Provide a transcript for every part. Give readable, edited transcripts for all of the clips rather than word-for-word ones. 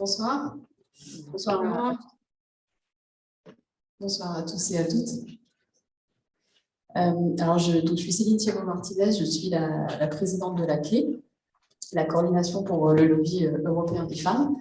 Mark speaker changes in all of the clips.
Speaker 1: Bonsoir. Bonsoir. Bonsoir à tous et à toutes. Alors, je suis Céline Thierry-Martinez, je suis la présidente de la CLÉ, la coordination pour le lobby européen des femmes.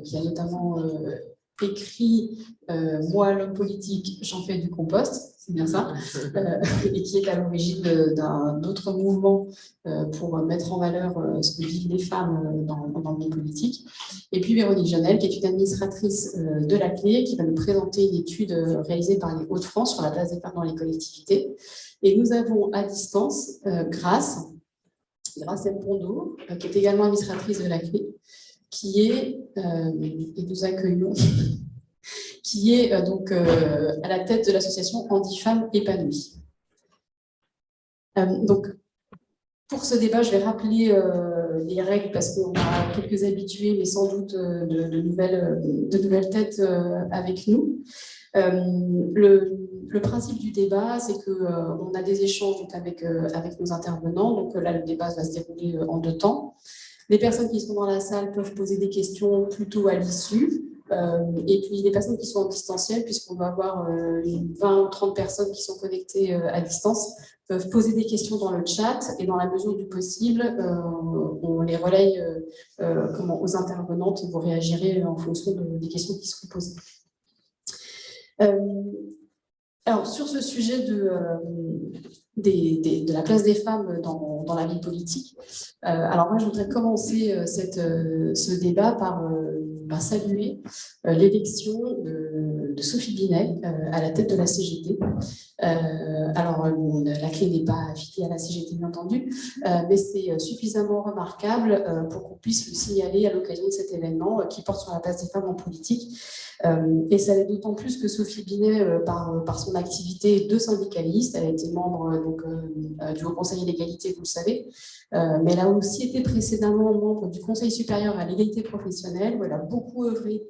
Speaker 1: Qui a notamment écrit Moi, l'homme politique, j'en fais du compost, c'est bien ça, et qui est à l'origine d'un autre mouvement pour mettre en valeur ce que vivent les femmes dans le monde politique. Et puis Véronique Janel, qui est une administratrice de la CLÉ, qui va nous présenter une étude réalisée par les Hauts-de-France sur la place des femmes dans les collectivités. Et nous avons à distance Grâce M. Pondeau, qui est également administratrice de la CLÉ, qui est, et nous accueillons, qui est donc à la tête de l'association Handi-Femmes épanouies. Donc, pour ce débat, je vais rappeler les règles parce qu'on a quelques habitués, mais sans doute de nouvelles têtes avec nous. Le principe du débat, c'est qu'on a des échanges donc, avec nos intervenants. Donc là, le débat va se dérouler en 2 temps. Les personnes qui sont dans la salle peuvent poser des questions plutôt à l'issue. Et puis les personnes qui sont en distanciel, puisqu'on va avoir 20 ou 30 personnes qui sont connectées à distance, peuvent poser des questions dans le chat et dans la mesure du possible, on les relaye aux intervenantes et vous réagirez en fonction des questions qui seront posées. Alors, sur ce sujet de la place des femmes dans la vie politique, alors moi, je voudrais commencer ce débat par saluer l'élection de Sophie Binet à la tête de la CGT. Alors, la CLÉ n'est pas affiliée à la CGT, bien entendu, mais c'est suffisamment remarquable pour qu'on puisse le signaler à l'occasion de cet événement qui porte sur la place des femmes en politique. Et ça l'est d'autant plus que Sophie Binet, par son activité de syndicaliste, elle a été membre du Haut Conseil à l'égalité, vous le savez, mais elle a aussi été précédemment membre du Conseil supérieur à l'égalité professionnelle, où elle a beaucoup œuvré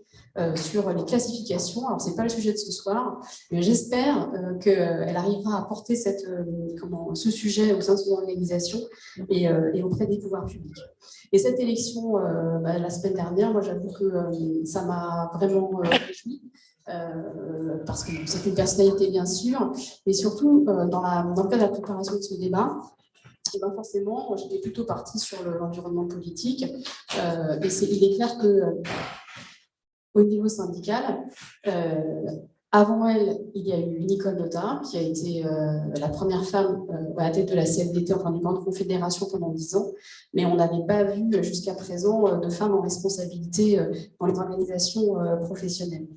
Speaker 1: sur les classifications. Alors, ce n'est pas le sujet de ce soir, mais j'espère qu'elle arrivera à porter ce sujet au sein de son organisation et auprès des pouvoirs publics. Et cette élection, la semaine dernière, moi j'avoue que ça m'a vraiment réjoui, parce que c'est une personnalité bien sûr, mais surtout dans le cadre de la préparation de ce débat, et ben forcément, j'étais plutôt partie sur l'environnement politique. Et il est clair qu'au niveau syndical, avant elle, il y a eu Nicole Notat, qui a été la première femme à la tête de la CFDT, enfin du Grande Confédération pendant 10 ans, mais on n'avait pas vu jusqu'à présent de femmes en responsabilité dans les organisations professionnelles.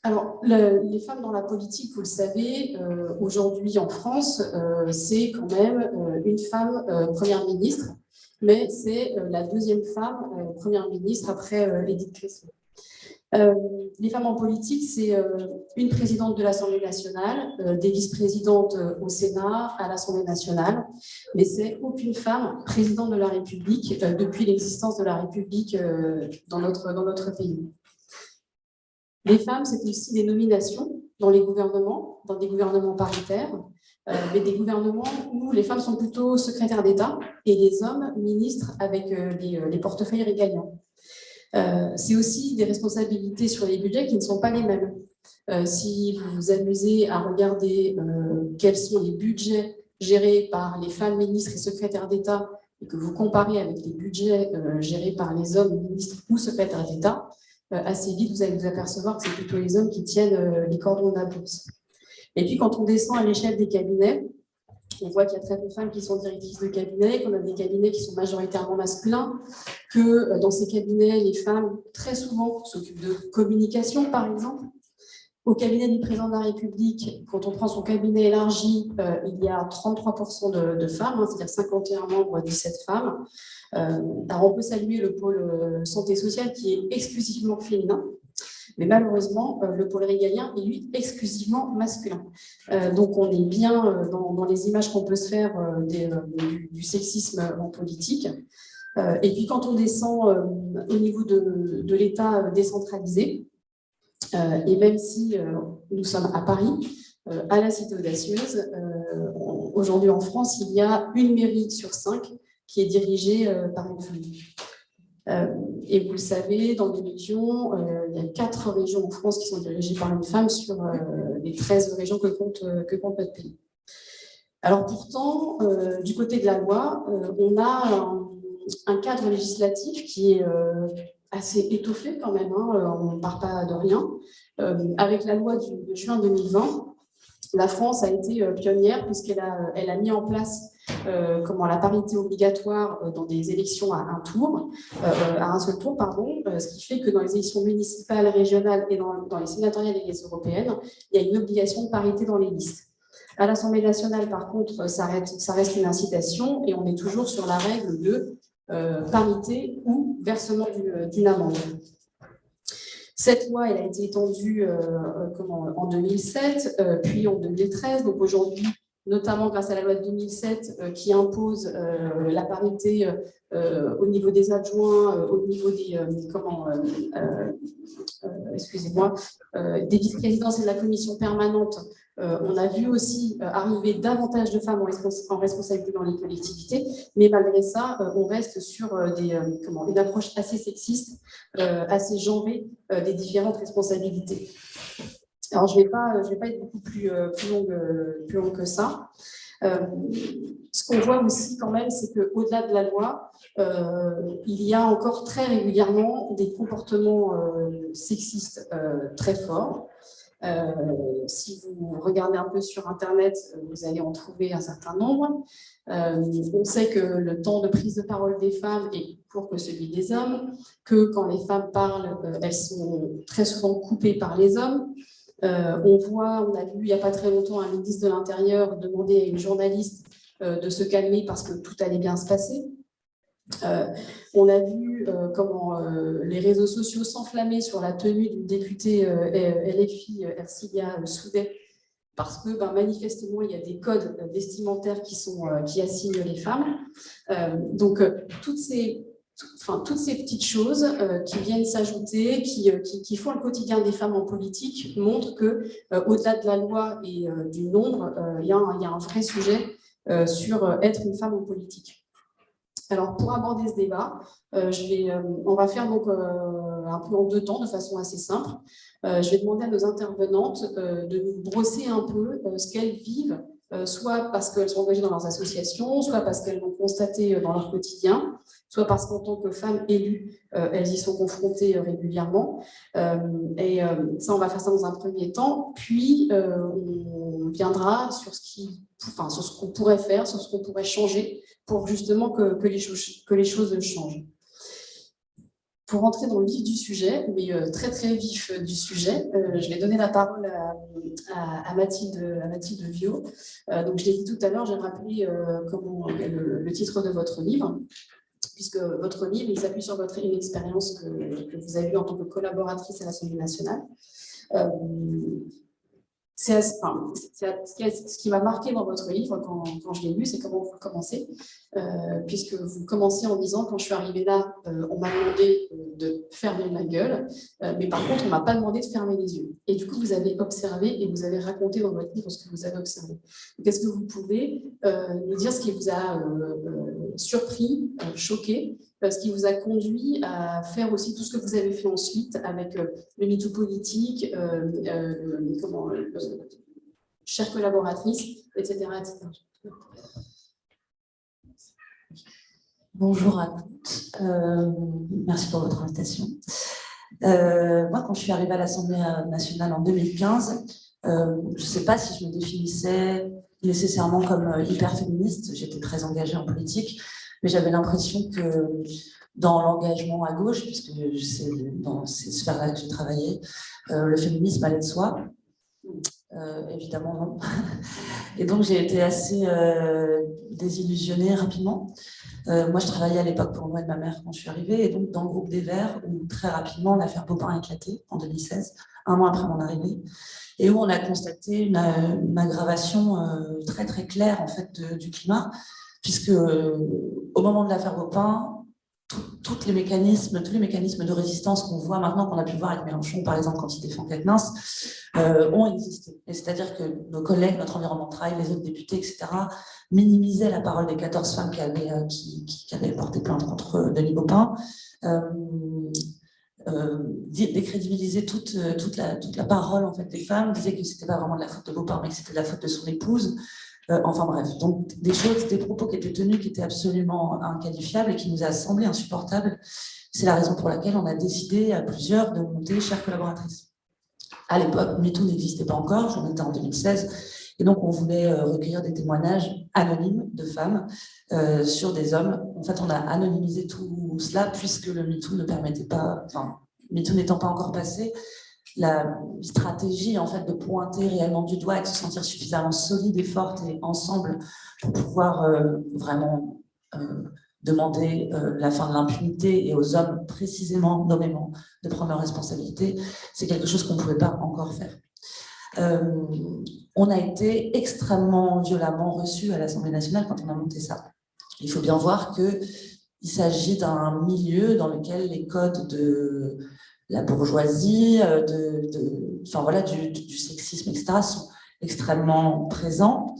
Speaker 1: Alors, les femmes dans la politique, vous le savez, aujourd'hui en France, c'est quand même une femme première ministre, mais c'est la 2e femme première ministre après Édith Cresson. Les femmes en politique, c'est une présidente de l'Assemblée nationale, des vice-présidentes au Sénat, à l'Assemblée nationale, mais c'est aucune femme présidente de la République depuis l'existence de la République dans notre pays. Les femmes, c'est aussi des nominations dans les gouvernements, dans des gouvernements paritaires, mais des gouvernements où les femmes sont plutôt secrétaires d'État et les hommes ministres avec les portefeuilles régaliens. C'est aussi des responsabilités sur les budgets qui ne sont pas les mêmes. Si vous vous amusez à regarder quels sont les budgets gérés par les femmes ministres et secrétaires d'État et que vous comparez avec les budgets gérés par les hommes ministres ou secrétaires d'État, assez vite, vous allez vous apercevoir que c'est plutôt les hommes qui tiennent les cordons de la bourse. Et puis, quand on descend à l'échelle des cabinets, on voit qu'il y a très peu de femmes qui sont directrices de cabinet, qu'on a des cabinets qui sont majoritairement masculins, que dans ces cabinets, les femmes, très souvent, s'occupent de communication, par exemple. Au cabinet du président de la République, quand on prend son cabinet élargi, il y a 33% de femmes, c'est-à-dire 51 membres, 17 femmes. Alors on peut saluer le pôle santé sociale qui est exclusivement féminin. Mais malheureusement, le pôle régalien est, lui, exclusivement masculin. Donc, on est bien dans les images qu'on peut se faire du sexisme en politique. Et puis, quand on descend au niveau de l'État décentralisé, et même si nous sommes à Paris, à la Cité Audacieuse, aujourd'hui en France, il y a une mairie sur 5 qui est dirigée par une femme. Et vous le savez, dans les régions, il y a 4 régions en France qui sont dirigées par une femme sur les 13 régions que compte notre pays. Alors pourtant, du côté de la loi, on a un cadre législatif qui est assez étoffé quand même, hein, on ne part pas de rien. Avec la loi de juin 2020, la France a été pionnière puisqu'elle a mis en place la parité obligatoire dans des élections à un seul tour, ce qui fait que dans les élections municipales, régionales et dans les sénatoriales et les européennes, il y a une obligation de parité dans les listes. À l'Assemblée nationale, par contre, ça reste une incitation et on est toujours sur la règle de parité ou versement d'une amende. Cette loi, elle a été étendue en 2007, puis en 2013. Donc aujourd'hui, notamment grâce à la loi de 2007 qui impose la parité au niveau des adjoints, au niveau des des vice-présidences et de la commission permanente. On a vu aussi arriver davantage de femmes en responsabilité dans les collectivités, mais malgré ça, on reste sur une approche assez sexiste, assez genrée des différentes responsabilités. Alors, je vais pas être beaucoup plus longue que ça. Ce qu'on voit aussi quand même, c'est qu'au-delà de la loi, il y a encore très régulièrement des comportements sexistes très forts. Si vous regardez un peu sur Internet, vous allez en trouver un certain nombre. On sait que le temps de prise de parole des femmes est plus court que celui des hommes, que quand les femmes parlent, elles sont très souvent coupées par les hommes. On a vu il n'y a pas très longtemps un ministre de l'Intérieur demander à une journaliste de se calmer parce que tout allait bien se passer. On a vu comment les réseaux sociaux s'enflammer sur la tenue d'une députée LFI, Ercilia Soudet, parce que manifestement, il y a des codes vestimentaires qui assignent les femmes. Donc, toutes ces petites choses qui viennent s'ajouter, qui font le quotidien des femmes en politique, montrent qu'au-delà de la loi et du nombre, il y a un vrai sujet sur être une femme en politique. Alors, pour aborder ce débat, on va faire donc un peu en 2 temps, de façon assez simple. Je vais demander à nos intervenantes de nous brosser un peu ce qu'elles vivent, soit parce qu'elles sont engagées dans leurs associations, soit parce qu'elles l'ont constaté dans leur quotidien, soit parce qu'en tant que femmes élues, elles y sont confrontées régulièrement. Ça, on va faire ça dans un premier temps, puis on viendra sur ce qu'on pourrait faire, sur ce qu'on pourrait changer pour justement que les choses changent. Pour rentrer dans le vif du sujet, mais très très vif du sujet, je vais donner la parole à Mathilde Viau. Donc je l'ai dit tout à l'heure, j'ai rappelé le titre de votre livre, puisque votre livre il s'appuie sur une expérience que vous avez eue en tant que collaboratrice à l'Assemblée nationale. Ce qui m'a marqué dans votre livre quand je l'ai lu, c'est comment vous commencez, puisque vous commencez en disant « Quand je suis arrivée là, on m'a demandé de fermer ma gueule, mais par contre, on ne m'a pas demandé de fermer les yeux. » Et du coup, vous avez observé et vous avez raconté dans votre livre ce que vous avez observé. Est-ce que vous pouvez nous dire ce qui vous a surpris, choqué, ce qui vous a conduit à faire aussi tout ce que vous avez fait ensuite avec le MeToo politique, chère collaboratrice, etc., etc.
Speaker 2: Bonjour à toutes, merci pour votre invitation. Moi, quand je suis arrivée à l'Assemblée nationale en 2015, je ne sais pas si je me définissais nécessairement comme hyper féministe, j'étais très engagée en politique, mais j'avais l'impression que dans l'engagement à gauche, puisque c'est dans ces sphères-là que j'ai travaillé, le féminisme allait de soi. Évidemment, non. Et donc, j'ai été assez désillusionnée rapidement. Moi, je travaillais à l'époque pour moi et ma mère quand je suis arrivée, et donc dans le groupe des Verts, où très rapidement l'affaire Bopin a éclaté en 2016, un mois après mon arrivée, et où on a constaté une aggravation très très claire en fait du climat, puisque au moment de l'affaire Bopin, tous les mécanismes de résistance qu'on voit maintenant, qu'on a pu voir avec Mélenchon, par exemple, quand il défend Quatennens, ont existé. Et c'est-à-dire que nos collègues, notre environnement de travail, les autres députés, etc., minimisaient la parole des 14 femmes qui avaient porté plainte contre Denis Baupin, décrédibilisaient toute la parole en fait, des femmes, disaient que c'était pas vraiment de la faute de Baupin, mais que c'était de la faute de son épouse. Enfin bref, donc des choses, des propos qui étaient tenus, qui étaient absolument inqualifiables et qui nous a semblé insupportables. C'est la raison pour laquelle on a décidé à plusieurs de monter Chères collaboratrices. À l'époque, MeToo n'existait pas encore, j'en étais en 2016, et donc on voulait recueillir des témoignages anonymes de femmes sur des hommes. En fait, on a anonymisé tout cela puisque le MeToo ne permettait pas, enfin, MeToo n'étant pas encore passé, la stratégie en fait de pointer réellement du doigt et de se sentir suffisamment solide et forte et ensemble pour pouvoir vraiment demander la fin de l'impunité et aux hommes précisément, nommément, de prendre leurs responsabilités, c'est quelque chose qu'on ne pouvait pas encore faire. On a été extrêmement violemment reçus à l'Assemblée nationale quand on a monté ça. Il faut bien voir qu'il s'agit d'un milieu dans lequel les codes de la bourgeoisie, enfin voilà, du sexisme, etc., sont extrêmement présents.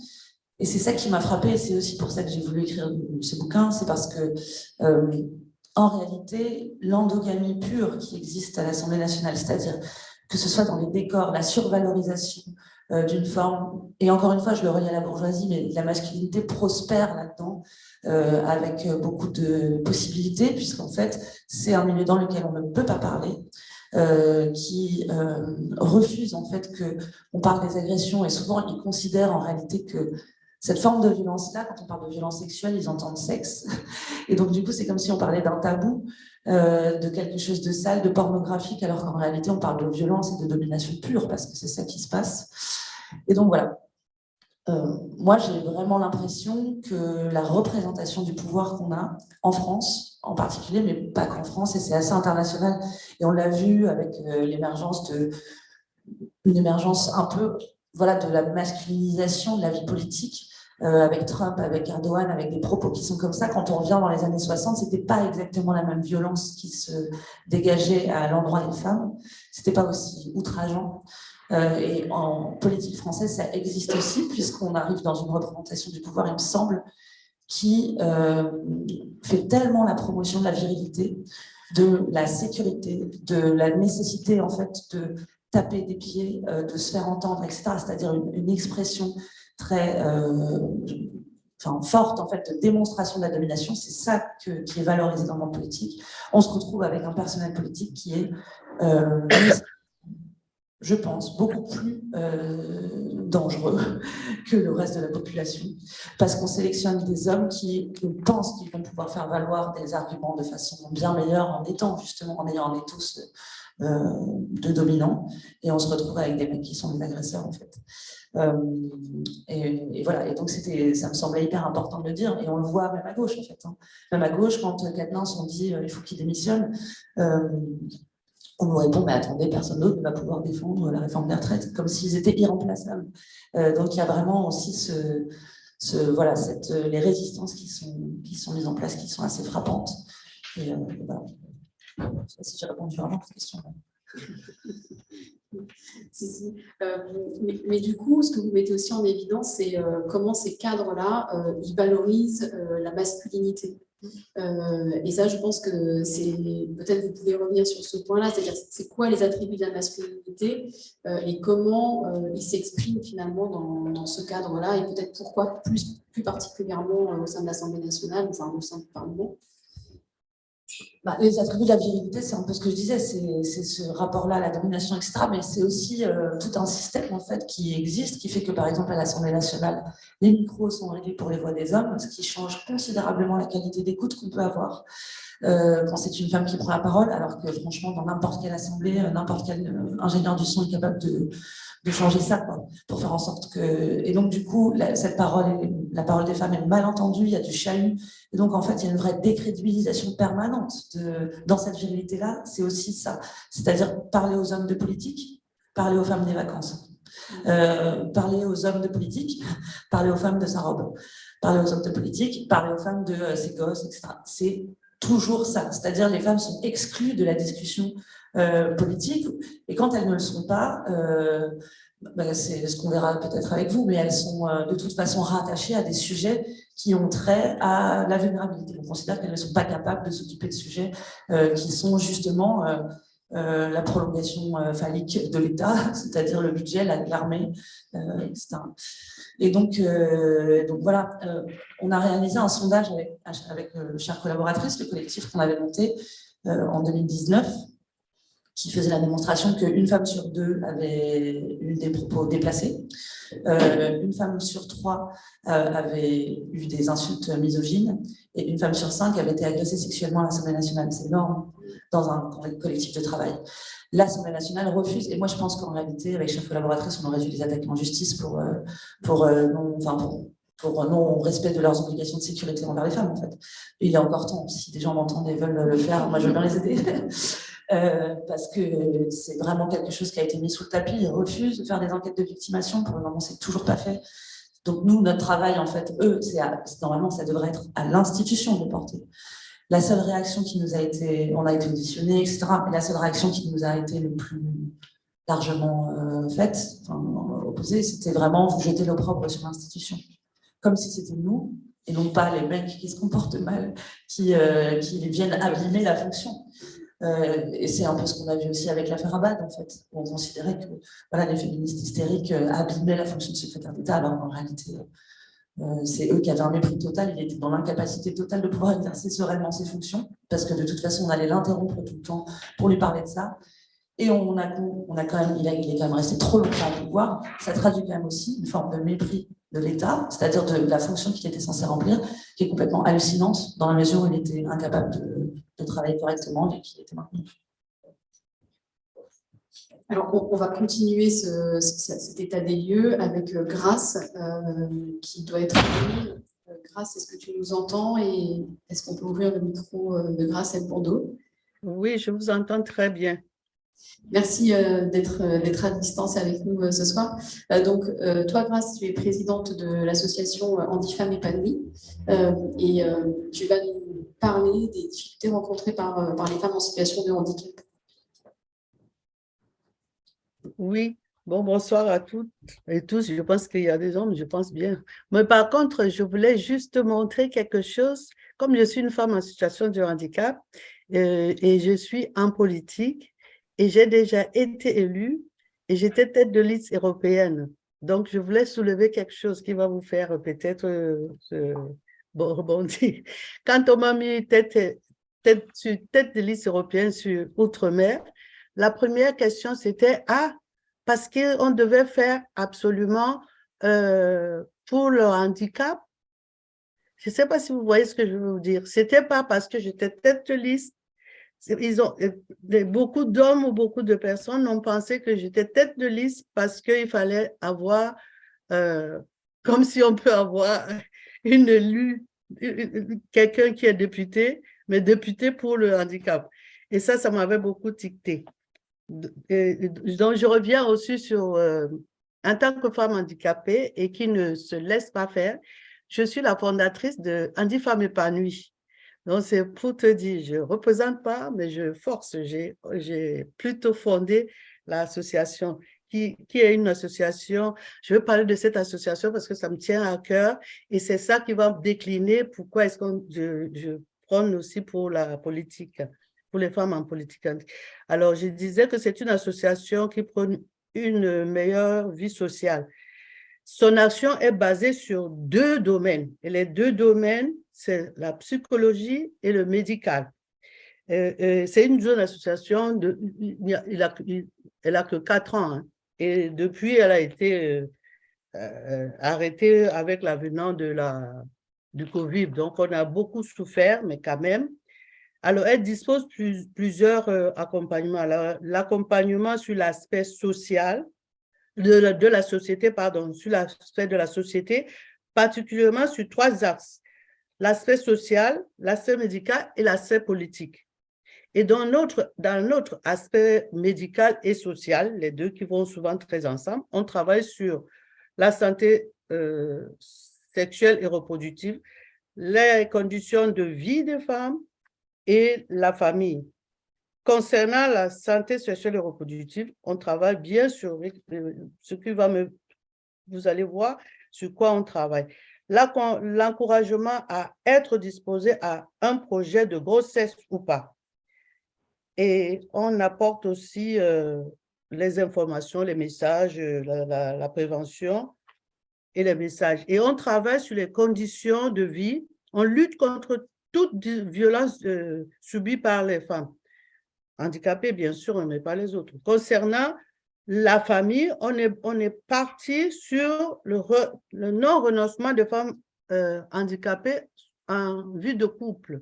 Speaker 2: Et c'est ça qui m'a frappée, et c'est aussi pour ça que j'ai voulu écrire ce bouquin, c'est parce que, en réalité, l'endogamie pure qui existe à l'Assemblée nationale, c'est-à-dire que ce soit dans les décors, la survalorisation d'une forme, et encore une fois, je le relie à la bourgeoisie, mais la masculinité prospère là-dedans, avec beaucoup de possibilités, puisqu'en fait, c'est un milieu dans lequel on ne peut pas parler, qui refuse en fait qu'on parle des agressions, et souvent ils considèrent en réalité que cette forme de violence-là, quand on parle de violence sexuelle, ils entendent sexe, et donc du coup c'est comme si on parlait d'un tabou, de quelque chose de sale, de pornographique, alors qu'en réalité on parle de violence et de domination pure, parce que c'est ça qui se passe. Et donc voilà. Moi, j'ai vraiment l'impression que la représentation du pouvoir qu'on a en France, en particulier, mais pas qu'en France, et c'est assez international, et on l'a vu avec une émergence un peu, voilà, de la masculinisation de la vie politique, avec Trump, avec Erdogan, avec des propos qui sont comme ça. Quand on revient dans les années 60, c'était pas exactement la même violence qui se dégageait à l'endroit des femmes, c'était pas aussi outrageant. Et en politique française, ça existe aussi, puisqu'on arrive dans une représentation du pouvoir, il me semble, qui fait tellement la promotion de la virilité, de la sécurité, de la nécessité, en fait, de taper des pieds, de se faire entendre, etc. C'est-à-dire une expression très forte, en fait, de démonstration de la domination. C'est ça qui est valorisé dans le monde politique. On se retrouve avec un personnel politique qui est je pense, beaucoup plus dangereux que le reste de la population, parce qu'on sélectionne des hommes qui pensent qu'ils vont pouvoir faire valoir des arguments de façon bien meilleure en ayant un ethos de dominant, et on se retrouve avec des mecs qui sont des agresseurs en fait. Et voilà, et donc ça me semblait hyper important de le dire, et on le voit même à gauche en fait. Même à gauche, quand Quatennens on dit il faut qu'il démissionne, on nous répond, mais attendez, personne d'autre ne va pouvoir défendre la réforme des retraites, comme s'ils étaient irremplaçables. Donc il y a vraiment aussi les résistances qui sont mises en place, qui sont assez frappantes. Et voilà. Je ne sais pas si j'ai répondu vraiment à cette question.
Speaker 1: Si. Mais du coup, ce que vous mettez aussi en évidence, c'est comment ces cadres-là, ils valorisent la masculinité. Et ça, je pense que peut-être vous pouvez revenir sur ce point-là, c'est-à-dire c'est quoi les attributs de la masculinité et comment ils s'expriment finalement dans ce cadre-là, et peut-être pourquoi plus particulièrement au sein de l'Assemblée nationale, enfin au sein du Parlement.
Speaker 2: Les attributs de la virilité, c'est un peu ce que je disais, c'est ce rapport-là à la domination, etc. Mais c'est aussi tout un système en fait qui existe, qui fait que par exemple à l'Assemblée nationale, les micros sont réglés pour les voix des hommes, ce qui change considérablement la qualité d'écoute qu'on peut avoir. quand c'est une femme qui prend la parole, alors que franchement, dans n'importe quelle assemblée, n'importe quel ingénieur du son est capable de changer ça, quoi, pour faire en sorte que... Et donc, du coup, cette parole, la parole des femmes est mal entendue, il y a du chahut. Et donc, en fait, il y a une vraie décrédibilisation permanente dans cette virilité-là. C'est aussi ça. C'est-à-dire parler aux hommes de politique, parler aux femmes des vacances. Parler aux hommes de politique, parler aux femmes de sa robe. Parler aux hommes de politique, parler aux femmes de ses gosses, etc. C'est toujours ça. C'est-à-dire les femmes sont exclues de la discussion politique. Et quand elles ne le sont pas... c'est ce qu'on verra peut-être avec vous, mais elles sont de toute façon rattachées à des sujets qui ont trait à la vulnérabilité. On considère qu'elles ne sont pas capables de s'occuper de sujets qui sont justement la prolongation phallique de l'État, c'est-à-dire le budget, l'armée, etc. Et donc voilà, on a réalisé un sondage avec chères collaboratrices, le collectif qu'on avait monté en 2019, qui faisait la démonstration qu'une femme sur deux avait eu des propos déplacés, une femme sur trois avait eu des insultes misogynes, et une femme sur cinq avait été agressée sexuellement à l'Assemblée nationale. C'est énorme dans un collectif de travail. L'Assemblée nationale refuse, et moi je pense qu'en réalité, avec chères collaboratrices, on aurait dû les attaquer en justice pour non-respect de leurs obligations de sécurité envers les femmes, en fait. Et il est encore temps, si des gens m'entendent et veulent le faire, moi je veux bien les aider. Parce que c'est vraiment quelque chose qui a été mis sous le tapis. Ils refusent de faire des enquêtes de victimation. Pour le moment, c'est toujours pas fait. Donc nous, notre travail, en fait, normalement, ça devrait être à l'institution de porter. La seule réaction qui nous a été, on a été auditionnés, etc. Mais la seule réaction qui nous a été le plus largement opposée, c'était vraiment vous jeter l'opprobre sur l'institution, comme si c'était nous et non pas les mecs qui se comportent mal, qui viennent abîmer la fonction. Et c'est un peu ce qu'on a vu aussi avec l'affaire Abad, en fait, où on considérait que voilà, les féministes hystériques abîmaient la fonction de secrétaire d'État, alors qu'en réalité, c'est eux qui avaient un mépris total. Il était dans l'incapacité totale de pouvoir exercer sereinement ses fonctions, parce que de toute façon, on allait l'interrompre tout le temps pour lui parler de ça. Et il est quand même resté trop longtemps au pouvoir. Ça traduit quand même aussi une forme de mépris de l'État, c'est-à-dire de la fonction qu'il était censé remplir, qui est complètement hallucinante dans la mesure où il était incapable de travailler correctement et qu'il était maintenu.
Speaker 1: Alors, on va continuer cet état des lieux avec Grace, qui doit être anonyme. Grace, est-ce que tu nous entends et est-ce qu'on peut ouvrir le micro de Grace El-Bondo?
Speaker 3: Oui, je vous entends très bien.
Speaker 1: Merci d'être à distance avec nous ce soir. Toi, Grace, tu es présidente de l'association Handi-Femmes épanouies et tu vas nous parler des difficultés rencontrées par les femmes en situation de handicap.
Speaker 3: Oui, bonsoir à toutes et tous. Je pense qu'il y a des hommes, je pense bien. Mais par contre, je voulais juste montrer quelque chose. Comme je suis une femme en situation de handicap et je suis en politique et j'ai déjà été élue et j'étais tête de liste européenne. Donc, je voulais soulever quelque chose qui va vous faire peut-être rebondir. Quand on m'a mis tête de liste européenne sur Outre-mer, la première question, c'était parce qu'on devait faire absolument pour le handicap. Je ne sais pas si vous voyez ce que je veux vous dire. Ce n'était pas parce que j'étais tête de liste. Beaucoup d'hommes ou beaucoup de personnes ont pensé que j'étais tête de liste parce qu'il fallait avoir, comme si on peut avoir une élue, quelqu'un qui est député, mais député pour le handicap. Et ça m'avait beaucoup tiqueté. Donc, je reviens aussi sur, en tant que femme handicapée et qui ne se laisse pas faire, je suis la fondatrice de Handi-Femmes épanouies. Donc, c'est pour te dire, je ne représente pas, mais je force. J'ai plutôt fondé l'association, qui est une association. Je veux parler de cette association parce que ça me tient à cœur et c'est ça qui va décliner pourquoi est-ce que je prône aussi pour la politique, pour les femmes en politique. Alors, je disais que c'est une association qui prône une meilleure vie sociale. Son action est basée sur 2 domaines. Et les 2 domaines, c'est la psychologie et le médical. C'est une jeune association, elle a que 4 ans. Hein, et depuis, elle a été arrêtée avec l'avènement du Covid. Donc, on a beaucoup souffert, mais quand même, Alors, elle dispose plusieurs accompagnements. L'accompagnement sur l'aspect social, de la société, pardon, sur l'aspect de la société, particulièrement sur 3 axes. L'aspect social, l'aspect médical et l'aspect politique. Et dans notre aspect médical et social, les deux qui vont souvent très ensemble, on travaille sur la santé sexuelle et reproductive, les conditions de vie des femmes et la famille. Concernant la santé sexuelle et reproductive, on travaille bien sur ce qui va vous allez voir sur quoi on travaille. L'encouragement à être disposé à un projet de grossesse ou pas. Et on apporte aussi les informations, les messages, la prévention et les messages. Et on travaille sur les conditions de vie. On lutte contre toute violence subie par les femmes. Handicapées, bien sûr, mais pas les autres. Concernant la famille, on est parti sur le non-renoncement de femmes handicapées en vue de couple.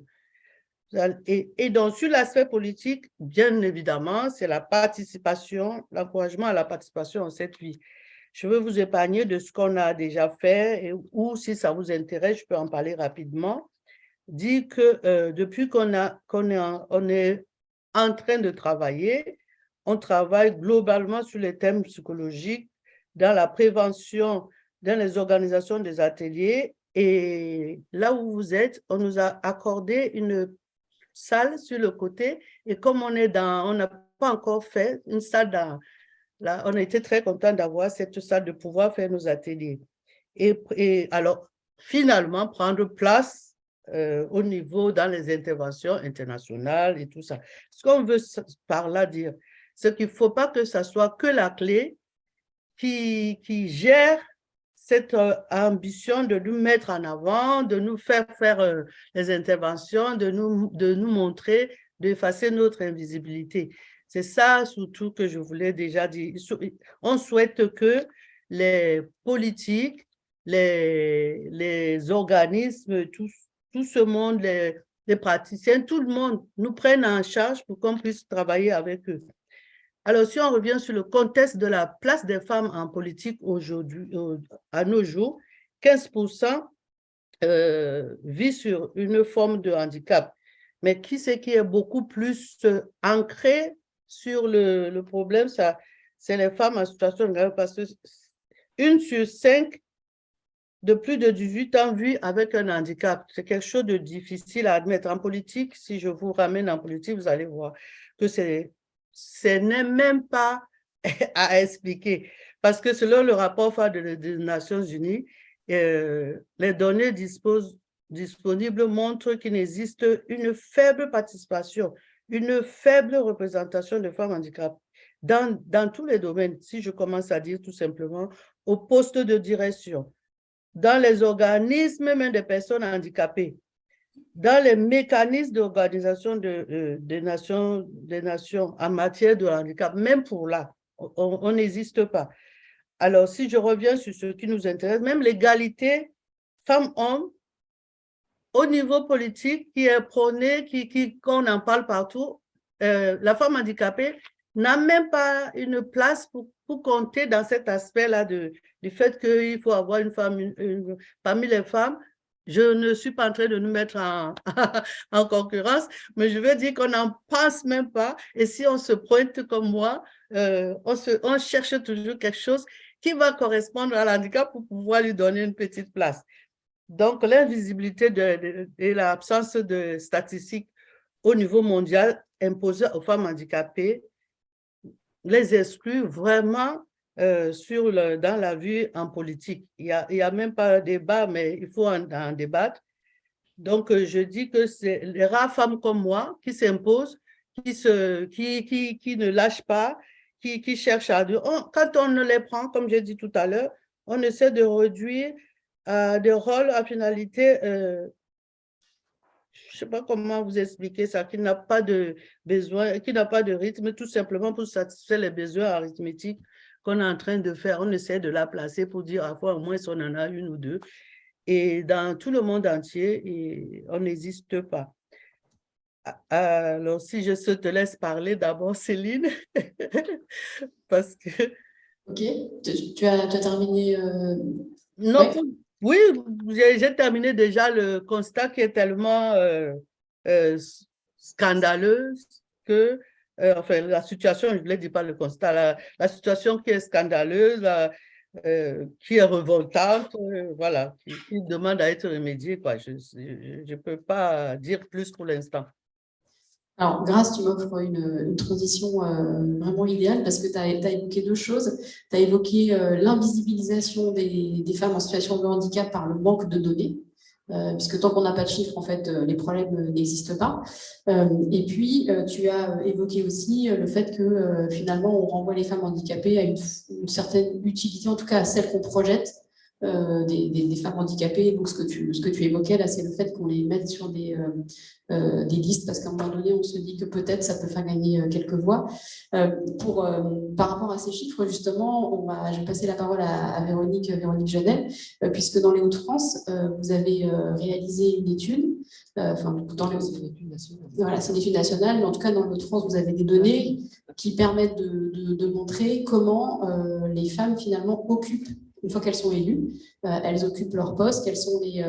Speaker 3: Et donc, sur l'aspect politique, bien évidemment, c'est la participation, l'encouragement à la participation en cette vie. Je veux vous épargner de ce qu'on a déjà fait, ou si ça vous intéresse, je peux en parler rapidement. Dire que depuis qu'on est en train de travailler, on travaille globalement sur les thèmes psychologiques, dans la prévention, dans les organisations des ateliers. Et là où vous êtes, on nous a accordé une salle sur le côté. Et comme on n'a pas encore fait une salle là, on a été très content d'avoir cette salle, de pouvoir faire nos ateliers. Et alors, finalement, prendre place au niveau dans les interventions internationales et tout ça. Ce qu'on veut par là dire, c'est qu'il ne faut pas que ça soit que la clé qui gère cette ambition de nous mettre en avant, de nous faire les interventions, de nous montrer, d'effacer notre invisibilité. C'est ça surtout que je voulais déjà dire. On souhaite que les politiques, les organismes, tout ce monde, les praticiens, tout le monde nous prenne en charge pour qu'on puisse travailler avec eux. Alors, si on revient sur le contexte de la place des femmes en politique aujourd'hui, à nos jours, 15% vit sur une forme de handicap. Mais qui c'est qui est beaucoup plus ancré sur le problème, c'est les femmes en situation de handicap, parce que 1 sur 5 de plus de 18 ans vit avec un handicap. C'est quelque chose de difficile à admettre. En politique, si je vous ramène en politique, vous allez voir que ce n'est même pas à expliquer. Parce que selon le rapport phare des Nations Unies, les données disponibles montrent qu'il existe une faible participation, une faible représentation de femmes handicapées dans tous les domaines. Si je commence à dire tout simplement, au poste de direction, dans les organismes même des personnes handicapées, dans les mécanismes d'organisation des nations en matière de handicap, même pour là, on n'existe pas. Alors, si je reviens sur ce qui nous intéresse, même l'égalité femmes-hommes, au niveau politique, qui est prôné, qu'on en parle partout, la femme handicapée n'a même pas une place pour compter dans cet aspect-là du fait qu'il faut avoir une femme, parmi les femmes. Je ne suis pas en train de nous mettre en concurrence, mais je veux dire qu'on n'en pense même pas. Et si on se pointe comme moi, on cherche toujours quelque chose qui va correspondre à l'handicap pour pouvoir lui donner une petite place. Donc, l'invisibilité et l'absence de statistiques au niveau mondial imposées aux femmes handicapées les exclut vraiment dans la vue en politique. Il y a même pas de débat, mais il faut en débattre. Donc, je dis que c'est les rares femmes comme moi qui s'imposent, qui ne lâchent pas, qui cherchent à dire. Quand on ne les prend, comme j'ai dit tout à l'heure, on essaie de réduire des rôles à finalité, je ne sais pas comment vous expliquer ça, qui n'a pas de besoin, qui n'a pas de rythme, tout simplement pour satisfaire les besoins arithmétiques qu'on est en train de faire. On essaie de la placer pour dire à quoi au moins si on en a une ou deux. Et dans tout le monde entier, on n'existe pas. Alors, si je te laisse parler d'abord, Céline, parce que…
Speaker 1: Ok, tu as terminé.
Speaker 3: Non,
Speaker 1: Ouais.
Speaker 3: oui, j'ai terminé déjà le constat qui est tellement euh, scandaleuse que, enfin, la situation, je ne le dis pas le constat, la situation qui est scandaleuse, qui est révoltante, voilà, qui demande à être remédiée, quoi. Je ne peux pas dire plus pour l'instant.
Speaker 1: Alors, Grâce, tu m'offres une transition vraiment idéale parce que tu as évoqué deux choses. Tu as évoqué l'invisibilisation des femmes en situation de handicap par le manque de données, puisque tant qu'on n'a pas de chiffres, en fait, les problèmes n'existent pas. Et puis, tu as évoqué aussi le fait que finalement, on renvoie les femmes handicapées à une certaine utilité, en tout cas à celle qu'on projette des femmes handicapées. Donc, ce que tu évoquais là, c'est le fait qu'on les mette sur des listes, parce qu'à un moment donné, on se dit que peut-être ça peut faire gagner quelques voix. Par rapport à ces chiffres, justement, je vais passer la parole à Véronique Genel, puisque dans les Hauts-de-France, vous avez réalisé une étude. Voilà, c'est une étude nationale, mais en tout cas, dans les Hauts-de-France, vous avez des données qui permettent de montrer comment les femmes, finalement, occupent, une fois qu'elles sont élues, elles occupent leur poste, quelles sont les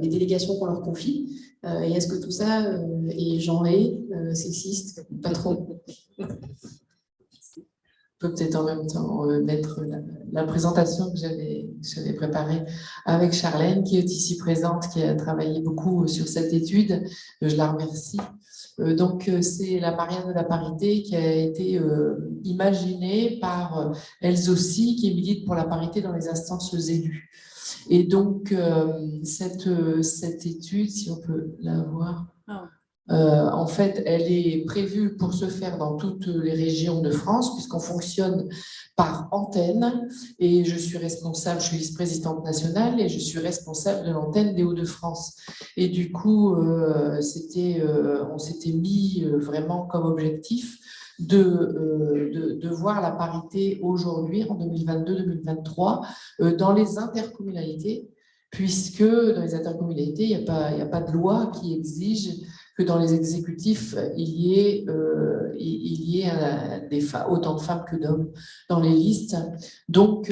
Speaker 1: délégations qu'on leur confie. Et est-ce que tout ça est genré, sexiste? Pas trop.
Speaker 4: Je peux peut-être en même temps mettre la présentation que j'avais préparée avec Charlène, qui est ici présente, qui a travaillé beaucoup sur cette étude. Je la remercie. Donc, c'est la Marianne de la parité qui a été imaginée par elles aussi, qui milite pour la parité dans les instances élues. Et donc, cette étude, si on peut la voir, en fait, elle est prévue pour se faire dans toutes les régions de France, puisqu'on fonctionne par antenne. Et je suis vice-présidente nationale et je suis responsable de l'antenne des Hauts-de-France. Et du coup, on s'était mis vraiment comme objectif de voir la parité aujourd'hui, en 2022-2023, dans les intercommunalités, puisque dans les intercommunalités, il n'y a pas de loi qui exige que dans les exécutifs, il y ait autant de femmes que d'hommes dans les listes. Donc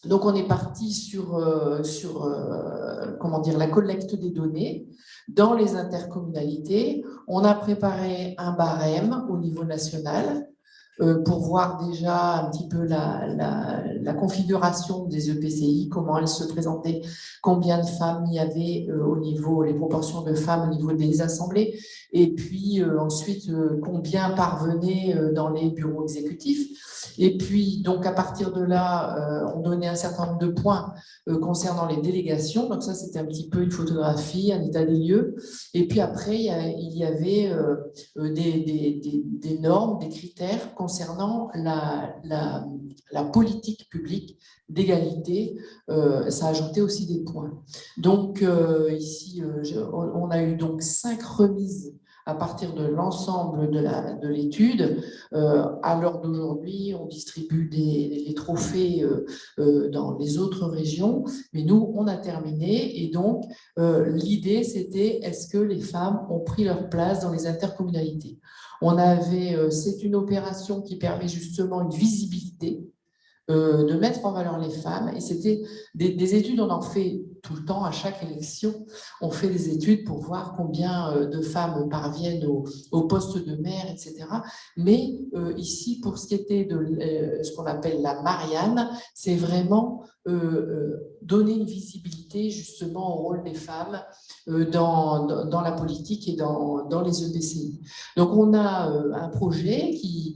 Speaker 4: on est parti sur la collecte des données dans les intercommunalités. On a préparé un barème au niveau national pour voir déjà un petit peu la configuration des EPCI, comment elles se présentaient, combien de femmes il y avait les proportions de femmes au niveau des assemblées, et puis ensuite combien parvenaient dans les bureaux exécutifs. Et puis, donc, à partir de là, on donnait un certain nombre de points concernant les délégations. Donc ça, c'était un petit peu une photographie, un état des lieux. Et puis après, il y avait des normes, des critères concernant la politique publique d'égalité. Ça ajoutait aussi des points. Donc ici, on a eu donc 5 remises à partir de l'ensemble de l'étude. À l'heure d'aujourd'hui, on distribue les trophées dans les autres régions, mais nous, on a terminé. Et donc, l'idée, c'était est-ce que les femmes ont pris leur place dans les intercommunalités? C'est une opération qui permet justement une visibilité, de mettre en valeur les femmes. Et c'était des études, on en fait tout le temps, à chaque élection. On fait des études pour voir combien de femmes parviennent au poste de maire, etc. Mais ici, pour ce qui était de ce qu'on appelle la Marianne, c'est vraiment donner une visibilité justement au rôle des femmes dans la politique et dans les EPCI. Donc, on a un projet qui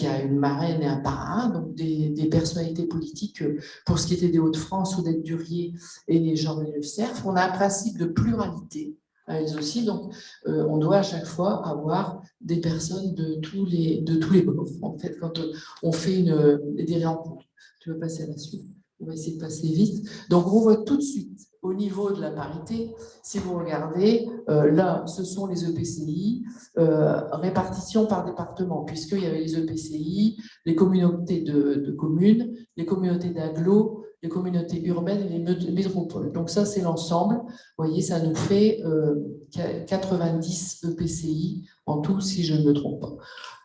Speaker 4: a une marraine et un parrain, donc des personnalités politiques pour ce qui était des Hauts-de-France, Odette Durier et Jean-René Le Cerf. On a un principe de pluralité à elles aussi, donc on doit à chaque fois avoir des personnes de tous les bords, en fait, quand on fait des rencontres. Tu veux passer à la suite? On va essayer de passer vite. Donc, on voit tout de suite, au niveau de la parité, si vous regardez, là, ce sont les EPCI, répartition par département, puisqu'il y avait les EPCI, les communautés de communes, les communautés d'agglo les communautés urbaines et les métropoles. Donc ça, c'est l'ensemble. Vous voyez, ça nous fait 90 EPCI en tout, si je ne me trompe pas.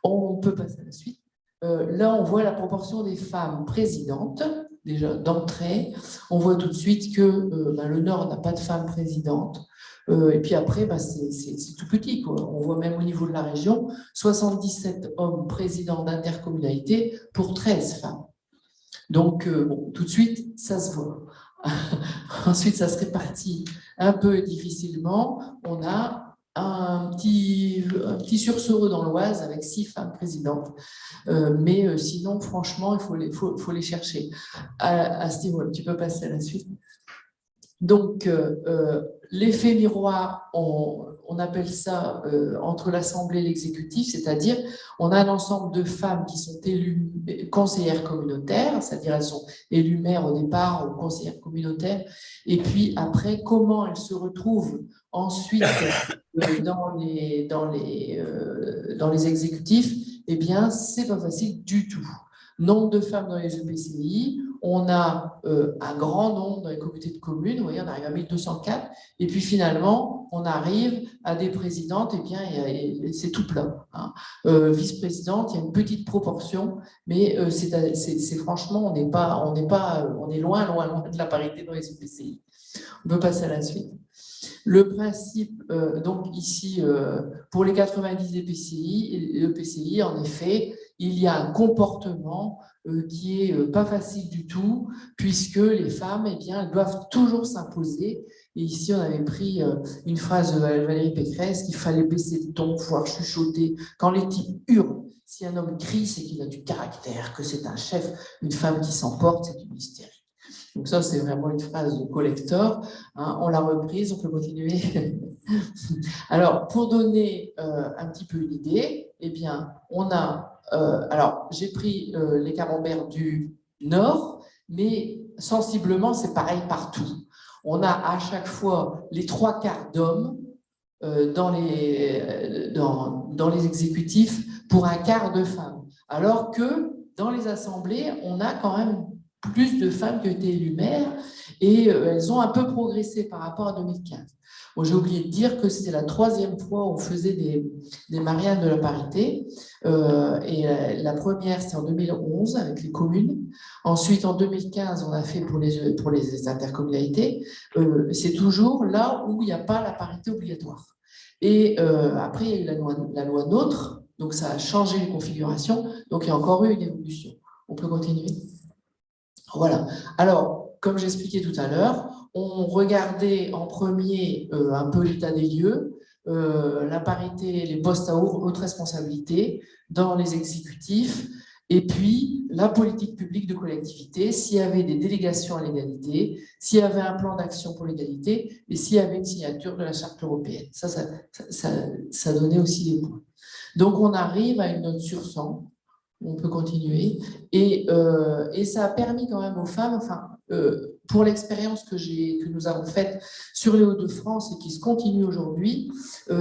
Speaker 4: On peut passer à la suite. Là, on voit la proportion des femmes présidentes, déjà d'entrée. On voit tout de suite que le Nord n'a pas de femmes présidentes. Et puis après, c'est tout petit, quoi. On voit même au niveau de la région, 77 hommes présidents d'intercommunalité pour 13 femmes. Donc, tout de suite, ça se voit. Ensuite, ça se répartit un peu difficilement. On a un petit sursaut dans l'Oise avec 6 femmes présidentes. Mais sinon, franchement, il faut les chercher. À ce niveau, tu peux passer à la suite. Donc, l'effet miroir, on appelle ça entre l'Assemblée et l'exécutif, c'est-à-dire on a un ensemble de femmes qui sont élues conseillères communautaires, c'est-à-dire elles sont élues maires au départ ou conseillères communautaires, et puis après, comment elles se retrouvent ensuite dans les exécutifs, eh bien, c'est pas facile du tout. Nombre de femmes dans les EPCI, on a un grand nombre dans les communautés de communes, vous voyez, on arrive à 1204, et puis finalement, on arrive à des présidentes, et bien, c'est tout plat. Hein. Vice-présidente, il y a une petite proportion, mais c'est franchement, on est loin de la parité dans les EPCI. On peut passer à la suite. Le principe, donc ici, pour les 90 EPCI, en effet, il y a un comportement qui est pas facile du tout, puisque les femmes, eh bien, elles doivent toujours s'imposer. Et ici, on avait pris une phrase de Valérie Pécresse, qu'il fallait baisser le ton, pouvoir chuchoter. Quand les types hurlent, si un homme crie, c'est qu'il a du caractère, que c'est un chef. Une femme qui s'emporte, c'est une hystérie. Donc ça, c'est vraiment une phrase de collector. Hein, on l'a reprise, on peut continuer. Alors, pour donner un petit peu une idée, eh bien, on a... alors, j'ai pris les camemberts du Nord, mais sensiblement, c'est pareil partout. On a à chaque fois les 3/4 d'hommes dans les exécutifs pour un quart de femmes. Alors que dans les assemblées, on a quand même plus de femmes qui ont été élues maires et elles ont un peu progressé par rapport à 2015. Bon, j'ai oublié de dire que c'était la 3e fois où on faisait des mariages de la parité. Et la première, c'était en 2011 avec les communes. Ensuite, en 2015, on a fait pour les intercommunalités. C'est toujours là où il n'y a pas la parité obligatoire. Et après, il y a eu la loi NOTRe, donc ça a changé les configurations. Donc, il y a encore eu une évolution. On peut continuer. Voilà. Alors, comme j'expliquais tout à l'heure, on regardait en premier un peu l'état des lieux, la parité, les postes à haute responsabilité dans les exécutifs, et puis la politique publique de collectivité, s'il y avait des délégations à l'égalité, s'il y avait un plan d'action pour l'égalité, et s'il y avait une signature de la Charte européenne. Ça donnait aussi des points. Donc, on arrive à une note sur 100. On peut continuer. Et ça a permis quand même aux femmes, enfin, pour l'expérience que nous avons faite sur les Hauts-de-France et qui se continue aujourd'hui,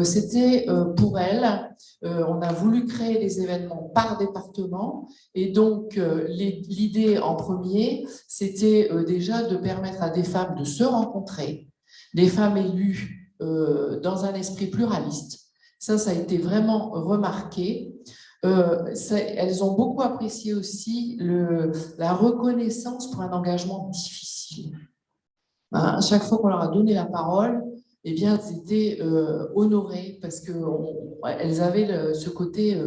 Speaker 4: c'était pour elles, on a voulu créer des événements par département. Et donc, l'idée en premier, c'était déjà de permettre à des femmes de se rencontrer, des femmes élues dans un esprit pluraliste. Ça a été vraiment remarqué. Elles ont beaucoup apprécié aussi la reconnaissance pour un engagement difficile. Hein, chaque fois qu'on leur a donné la parole, eh bien, elles étaient honorées parce qu'elles avaient ce côté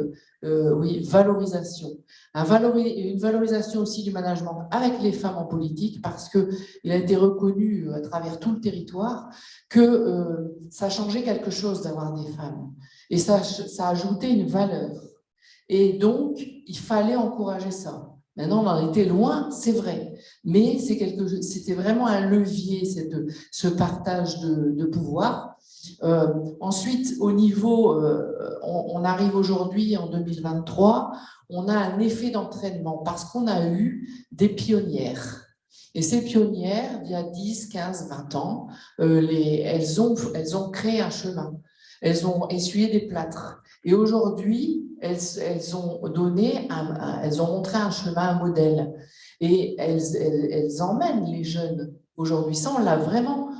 Speaker 4: oui, valorisation. Une valorisation aussi du management avec les femmes en politique parce qu'il a été reconnu à travers tout le territoire que ça changeait quelque chose d'avoir des femmes. Et ça ajoutait une valeur. Et donc, il fallait encourager ça. Maintenant, on en était loin, c'est vrai, mais c'était vraiment un levier, ce partage de pouvoir. Ensuite, au niveau, on arrive aujourd'hui en 2023, on a un effet d'entraînement parce qu'on a eu des pionnières. Et ces pionnières, il y a 10, 15, 20 ans, elles ont créé un chemin. Elles ont essuyé des plâtres. Et aujourd'hui, elles ont montré un chemin, un modèle. Et elles emmènent les jeunes aujourd'hui. Ça, on l'a vraiment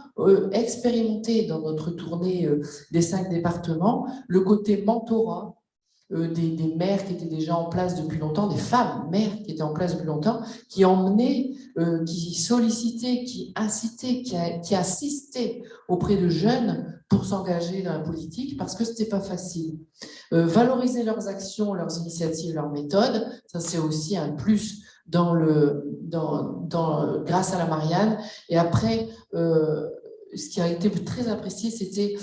Speaker 4: expérimenté dans notre tournée des 5 départements, le côté mentorat des mères qui étaient déjà en place depuis longtemps, des femmes mères qui étaient en place depuis longtemps, qui emmenaient, qui sollicitaient, qui incitaient, qui assistaient auprès de jeunes pour s'engager dans la politique parce que ce n'était pas facile. Valoriser leurs actions, leurs initiatives, leurs méthodes, ça c'est aussi un plus grâce à la Marianne. Et après, ce qui a été très apprécié, c'était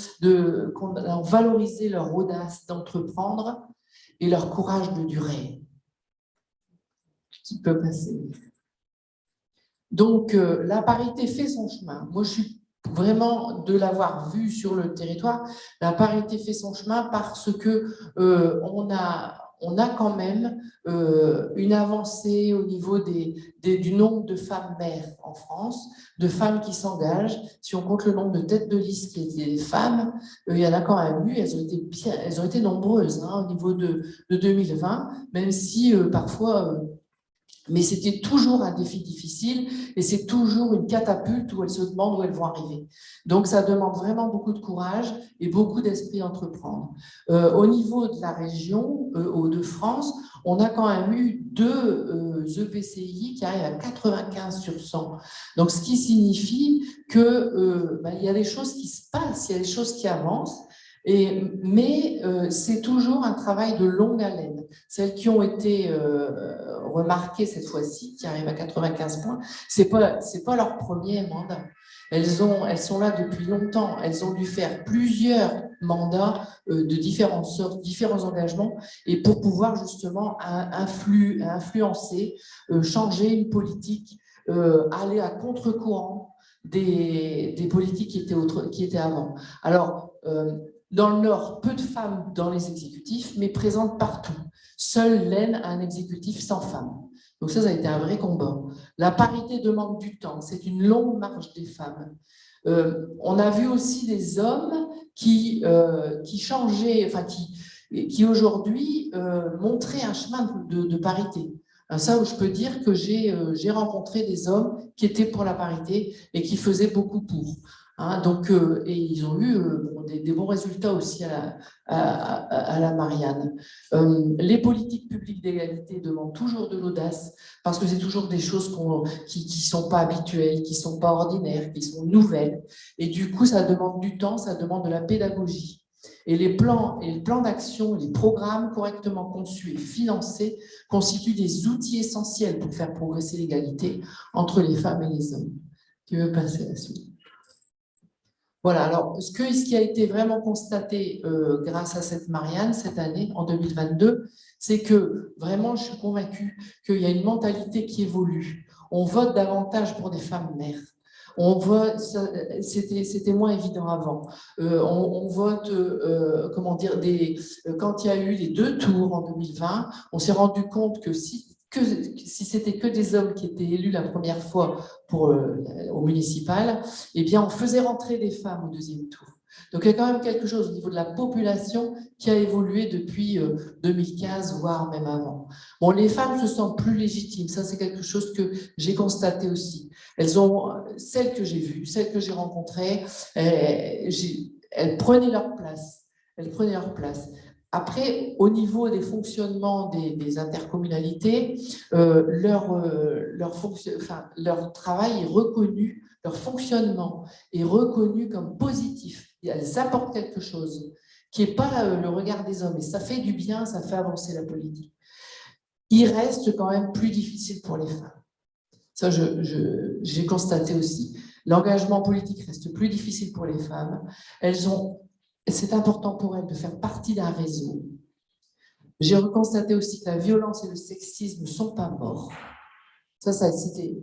Speaker 4: qu'on valorisait leur audace d'entreprendre et leur courage de durer. Qui peut passer. Donc, la parité fait son chemin. Moi, je suis vraiment de l'avoir vu sur le territoire. La parité fait son chemin parce que on a quand même une avancée au niveau du nombre de femmes mères en France, de femmes qui s'engagent. Si on compte le nombre de têtes de liste qui étaient des femmes, il y en a quand même eu, elles ont été nombreuses au niveau de 2020, même si parfois... mais c'était toujours un défi difficile et c'est toujours une catapulte où elles se demandent où elles vont arriver. Donc, ça demande vraiment beaucoup de courage et beaucoup d'esprit d'entreprendre. Au niveau de la région, Hauts-de-France, on a quand même eu 2 EPCI qui arrivent à 95 sur 100. Donc, ce qui signifie que il y a des choses qui se passent, il y a des choses qui avancent. Mais c'est toujours un travail de longue haleine. Celles qui ont été remarquées cette fois-ci, qui arrivent à 95 points, c'est pas leur premier mandat. Elles sont là depuis longtemps. Elles ont dû faire plusieurs mandats de différentes sortes, différents engagements, et pour pouvoir justement influencer, changer une politique, aller à contre-courant des politiques qui étaient avant. Alors, dans le Nord, peu de femmes dans les exécutifs, mais présentes partout. Seule l'Aisne a un exécutif sans femmes. Donc ça a été un vrai combat. La parité demande du temps. C'est une longue marche des femmes. On a vu aussi des hommes qui changeaient, enfin qui aujourd'hui montraient un chemin de parité. Ça, où je peux dire que j'ai rencontré des hommes qui étaient pour la parité et qui faisaient beaucoup pour. Donc, et ils ont eu des bons résultats aussi à la Marianne. Les politiques publiques d'égalité demandent toujours de l'audace parce que c'est toujours des choses qui ne sont pas habituelles, qui ne sont pas ordinaires, qui sont nouvelles. Et du coup, ça demande du temps, ça demande de la pédagogie. Et les plans d'action, les programmes correctement conçus et financés constituent des outils essentiels pour faire progresser l'égalité entre les femmes et les hommes. Qui veut passer à la suite? Voilà, alors ce qui a été vraiment constaté grâce à cette Marianne cette année, en 2022, c'est que vraiment, je suis convaincue qu'il y a une mentalité qui évolue. On vote davantage pour des femmes mères. On vote, c'était moins évident avant. On vote, comment dire, quand il y a eu les 2 tours en 2020, on s'est rendu compte que si c'était que des hommes qui étaient élus la première fois au municipal, eh bien, on faisait rentrer des femmes au 2e tour. Donc, il y a quand même quelque chose au niveau de la population qui a évolué depuis 2015, voire même avant. Bon, les femmes se sentent plus légitimes. Ça, c'est quelque chose que j'ai constaté aussi. Celles que j'ai vues, celles que j'ai rencontrées, elles prenaient leur place. Elles prenaient leur place. Après, au niveau des fonctionnements des intercommunalités, leur travail est reconnu, leur fonctionnement est reconnu comme positif. Elles apportent quelque chose qui n'est pas le regard des hommes. Et ça fait du bien, ça fait avancer la politique. Il reste quand même plus difficile pour les femmes. Ça, j'ai constaté aussi. L'engagement politique reste plus difficile pour les femmes. C'est important pour elles de faire partie d'un réseau. J'ai reconstaté aussi que la violence et le sexisme ne sont pas morts. Ça c'était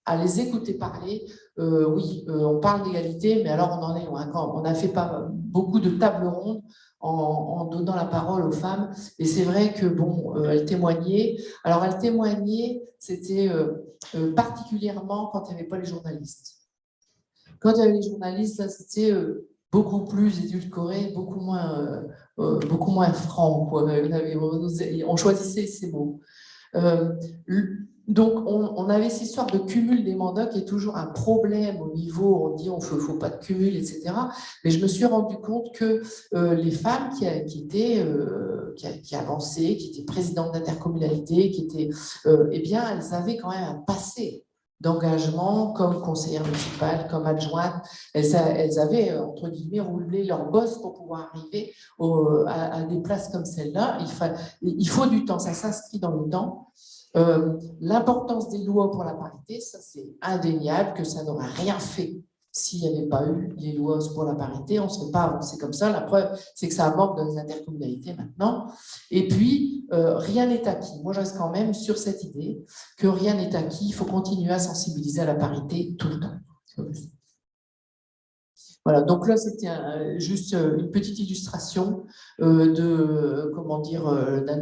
Speaker 4: à les écouter parler. Oui, on parle d'égalité, mais alors on en est loin. On a fait pas beaucoup de tables rondes en donnant la parole aux femmes. Et c'est vrai que elles témoignaient. Alors elles témoignaient, c'était particulièrement quand il n'y avait pas les journalistes. Quand il y avait les journalistes, là, c'était beaucoup plus édulcoré, beaucoup moins franc. Quoi. On choisissait ces mots. Donc, on avait cette histoire de cumul des mandats qui est toujours un problème au niveau, on dit on ne faut pas de cumul, etc. Mais je me suis rendu compte que les femmes qui avançaient, qui étaient présidentes d'intercommunalité, eh bien, elles avaient quand même un passé d'engagement comme conseillère municipale, comme adjointe. Elles avaient, entre guillemets, roulé leur bosse pour pouvoir arriver à des places comme celle-là. Il faut du temps, ça s'inscrit dans le temps. L'importance des lois pour la parité, ça c'est indéniable que ça n'aurait rien fait s'il n'y avait pas eu les lois pour la parité, on ne serait pas avancé comme ça. La preuve, c'est que ça manque dans les intercommunalités maintenant. Et puis, rien n'est acquis. Moi, je reste quand même sur cette idée que rien n'est acquis. Il faut continuer à sensibiliser à la parité tout le temps. Voilà, donc là, c'était juste une petite illustration d'un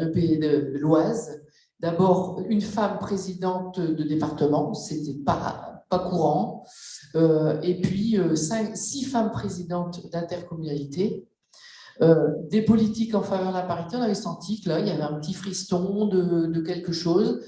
Speaker 4: EP de l'Oise. D'abord, une femme présidente de département, c'était pas courant. Et puis, 6 femmes présidentes d'intercommunalité. Des politiques en faveur de la parité, on avait senti que là, il y avait un petit friston de quelque chose.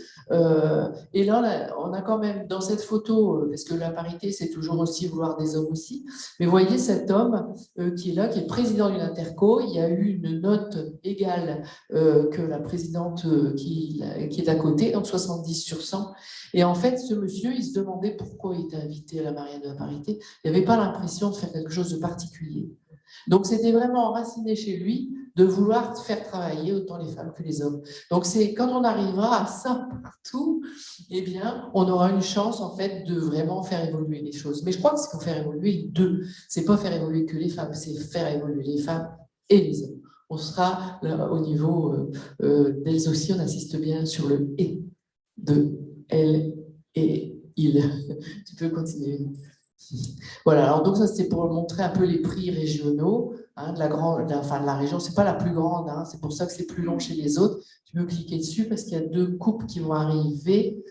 Speaker 4: Et là, on a quand même dans cette photo, parce que la parité, c'est toujours aussi vouloir des hommes aussi, mais vous voyez cet homme qui est là, qui est président d'une interco, il y a eu une note égale que la présidente qui est à côté, donc 70 sur 100. Et en fait, ce monsieur, il se demandait pourquoi il était invité à la mariage de la parité. Il n'avait pas l'impression de faire quelque chose de particulier. Donc, c'était vraiment enraciné chez lui de vouloir faire travailler autant les femmes que les hommes. Donc, c'est quand on arrivera à ça partout, eh bien, on aura une chance, en fait, de vraiment faire évoluer les choses. Mais je crois que c'est pour faire évoluer deux. C'est pas faire évoluer que les femmes, c'est faire évoluer les femmes et les hommes. On sera là, au niveau d'elles aussi, on insiste bien sur le « et » de « elle » et « il ». Tu peux continuer. Voilà, alors donc ça c'est pour montrer un peu les prix régionaux de la région. C'est pas la plus grande, c'est pour ça que c'est plus long chez les autres. Tu peux cliquer dessus parce qu'il y a 2 coupes qui vont arriver.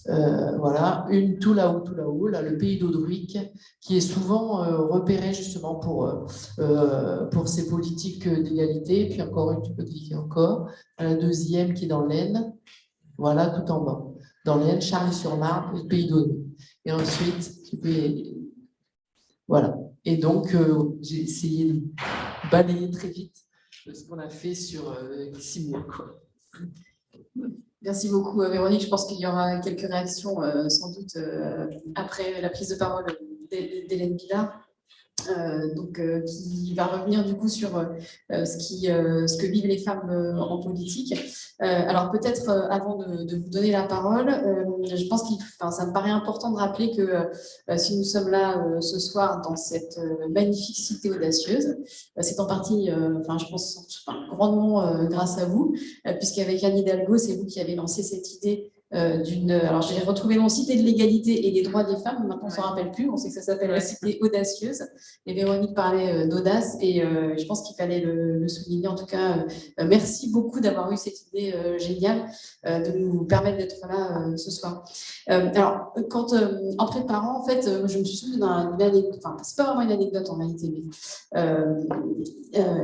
Speaker 4: Voilà, une tout là-haut, là, le pays d'Audruic, qui est souvent repéré justement pour ses politiques d'égalité. Et puis encore une, tu peux cliquer encore. La deuxième qui est dans l'Aisne, voilà, tout en bas. Dans l'Aisne, Charly-sur-Marne, le pays d'Audruic. Et ensuite, tu peux... Voilà. Et donc, j'ai essayé de balayer très vite ce qu'on a fait sur 6 mois, quoi.
Speaker 1: Merci beaucoup, Véronique. Je pense qu'il y aura quelques réactions, sans doute, après la prise de parole d'Hélène Billard. Qui va revenir du coup sur ce que vivent les femmes en politique. Alors peut-être avant de vous donner la parole, je pense ça me paraît important de rappeler que si nous sommes là ce soir dans cette magnifique cité audacieuse, c'est en partie, je pense, grandement grâce à vous, puisqu'avec Anne Hidalgo, c'est vous qui avez lancé cette idée alors j'ai retrouvé mon Cité de l'égalité et des droits des femmes, maintenant on ne s'en rappelle plus, on sait que ça s'appelle la Cité audacieuse, et Véronique parlait d'audace, et je pense qu'il fallait le souligner. En tout cas, merci beaucoup d'avoir eu cette idée géniale de nous permettre d'être là ce soir. Alors, en préparant, en fait, je me suis souvenu d'une anecdote, c'est pas vraiment une anecdote en réalité, mais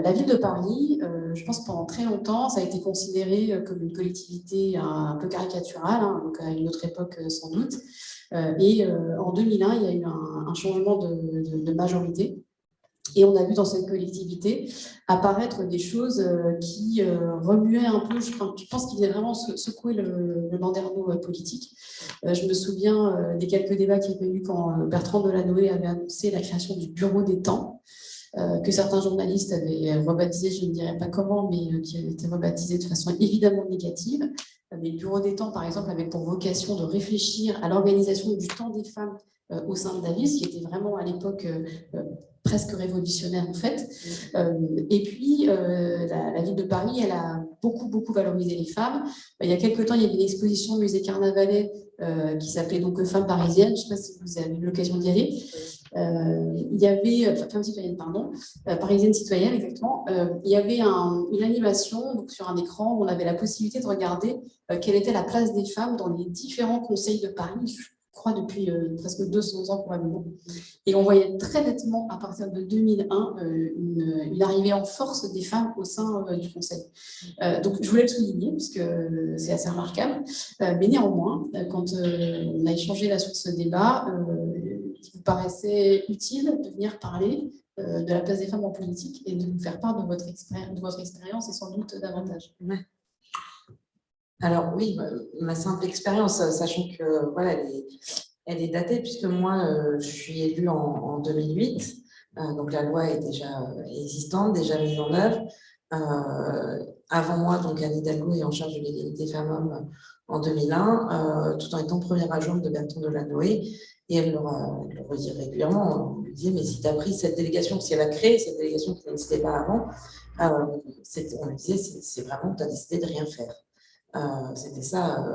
Speaker 1: la ville de Paris, je pense que pendant très longtemps, ça a été considéré comme une collectivité un peu caricaturale, donc à une autre époque sans doute. Et en 2001, il y a eu un changement de majorité. Et on a vu dans cette collectivité apparaître des choses qui remuaient un peu, je pense qu'ils venaient vraiment secouer le landerneau politique. Je me souviens des quelques débats qu'il y avait eu quand Bertrand Delanoë avait annoncé la création du bureau des temps, que certains journalistes avaient rebaptisé, je ne dirais pas comment, mais qui avait été rebaptisé de façon évidemment négative. Mais le bureau des temps, par exemple, avait pour vocation de réfléchir à l'organisation du temps des femmes au sein de la ville, ce qui était vraiment à l'époque presque révolutionnaire en fait. Et puis, la ville de Paris, elle a beaucoup valorisé les femmes. Il y a quelques temps, il y avait une exposition au musée Carnavalet qui s'appelait donc Femmes parisiennes. Je ne sais pas si vous avez eu l'occasion d'y aller. Il y avait, Femmes citoyennes, pardon, parisiennes citoyennes, exactement. Il y avait une animation donc, sur un écran où on avait la possibilité de regarder quelle était la place des femmes dans les différents conseils de Paris. crois, depuis presque 200 ans probablement. Et on voyait très nettement, à partir de 2001, une arrivée en force des femmes au sein du Conseil. Donc, je voulais le souligner, parce que c'est assez remarquable. Mais néanmoins, quand on a échangé là sur ce débat, il vous paraissait utile de venir parler de la place des femmes en politique et de nous faire part de votre expérience et sans doute davantage.
Speaker 5: Ouais. Alors oui, ma simple expérience, sachant que voilà, elle est datée puisque moi, je suis élue en 2008, donc la loi est déjà existante, déjà mise en œuvre. Avant moi, donc Anne Hidalgo est en charge de l'égalité femmes-hommes en 2001, tout en étant première adjointe de Bertrand Delanoë. Et elle le redit régulièrement, on lui disait, mais si tu as pris cette délégation, si elle a créé cette délégation qui n'existait pas avant, on lui disait, c'est vraiment que tu as décidé de rien faire. C'était ça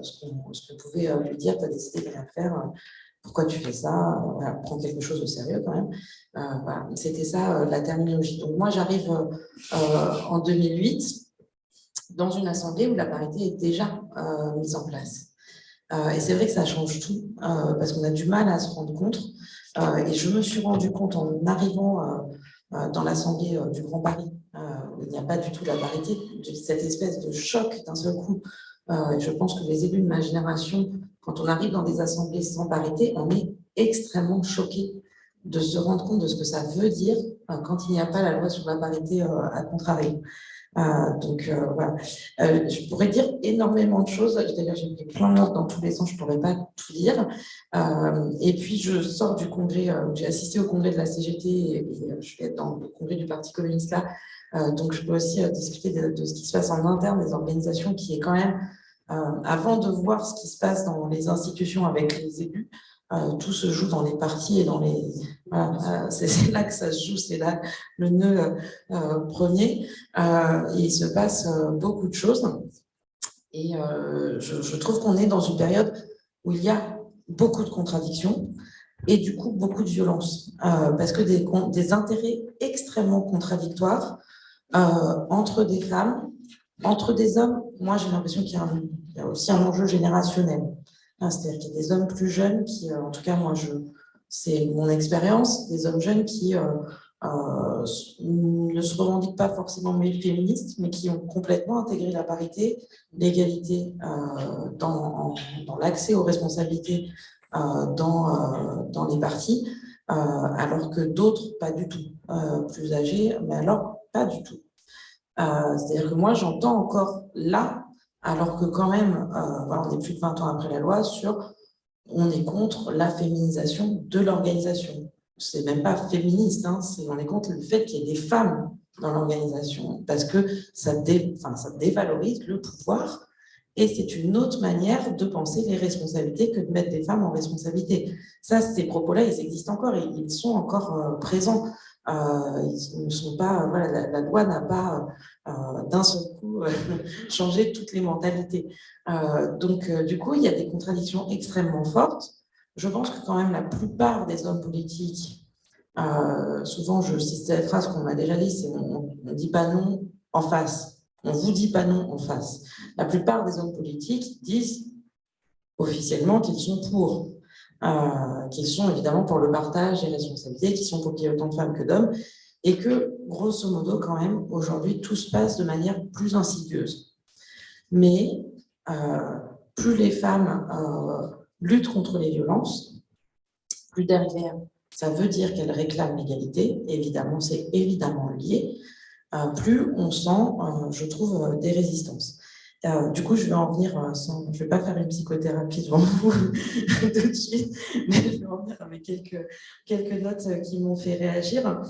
Speaker 5: ce que pouvait lui dire, tu as décidé de rien faire, pourquoi tu fais ça, voilà, prends quelque chose au sérieux quand même. Voilà, c'était ça la terminologie. Donc moi j'arrive en 2008 dans une assemblée où la parité est déjà mise en place. Et c'est vrai que ça change tout, parce qu'on a du mal à se rendre compte. Et je me suis rendu compte en arrivant dans l'Assemblée du Grand Paris, où il n'y a pas du tout la parité, de cette espèce de choc d'un seul coup. Et je pense que les élus de ma génération, quand on arrive dans des assemblées sans parité, on est extrêmement choqués de se rendre compte de ce que ça veut dire quand il n'y a pas la loi sur la parité à contrario. Donc voilà, je pourrais dire énormément de choses. D'ailleurs, j'ai pris plein de notes dans tous les sens, je ne pourrais pas tout dire. Et puis, je sors du congrès, j'ai assisté au congrès de la CGT et je vais être dans le congrès du Parti communiste là. Donc, je peux aussi discuter de ce qui se passe en interne des organisations, qui est quand même, avant de voir ce qui se passe dans les institutions avec les élus, tout se joue dans les partis et dans les... Voilà, c'est là que ça se joue, c'est là le nœud premier. Il se passe beaucoup de choses. Et je trouve qu'on est dans une période où il y a beaucoup de contradictions et du coup beaucoup de violence. Parce que des intérêts extrêmement contradictoires entre des femmes, entre des hommes. Moi, j'ai l'impression qu'il y a aussi un enjeu générationnel. C'est-à-dire qu'il y a des hommes plus jeunes qui, en tout cas, moi, c'est mon expérience, des hommes jeunes qui ne se revendiquent pas forcément féministes, mais qui ont complètement intégré la parité, l'égalité dans l'accès aux responsabilités dans les partis, alors que d'autres, pas du tout, plus âgés, mais alors pas du tout. C'est-à-dire que moi, j'entends encore là, alors que quand même, voilà, on est plus de 20 ans après la loi, on est contre la féminisation de l'organisation. C'est même pas féministe, hein, on est contre le fait qu'il y ait des femmes dans l'organisation, parce que ça dévalorise le pouvoir, et c'est une autre manière de penser les responsabilités que de mettre des femmes en responsabilité. Ça, ces propos-là, ils existent encore, et ils sont encore présents. Ils ne sont pas, voilà, la loi n'a pas d'un seul coup changé toutes les mentalités. Donc, du coup, il y a des contradictions extrêmement fortes. Je pense que quand même la plupart des hommes politiques, souvent je cite cette phrase qu'on m'a déjà dit, c'est on ne dit pas non en face, on vous dit pas non en face. La plupart des hommes politiques disent officiellement qu'ils sont pour. Qu'ils sont évidemment pour le partage des responsabilités, qui sont pour qu'il y ait autant de femmes que d'hommes, et que, grosso modo, quand même, aujourd'hui, tout se passe de manière plus insidieuse. Mais plus les femmes luttent contre les violences, plus derrière, ça veut dire qu'elles réclament l'égalité, évidemment, c'est évidemment lié, plus on sent, je trouve, des résistances. Du coup, je vais en venir je ne vais pas faire une psychothérapie devant vous tout de suite, mais je vais en venir avec quelques notes qui m'ont fait réagir.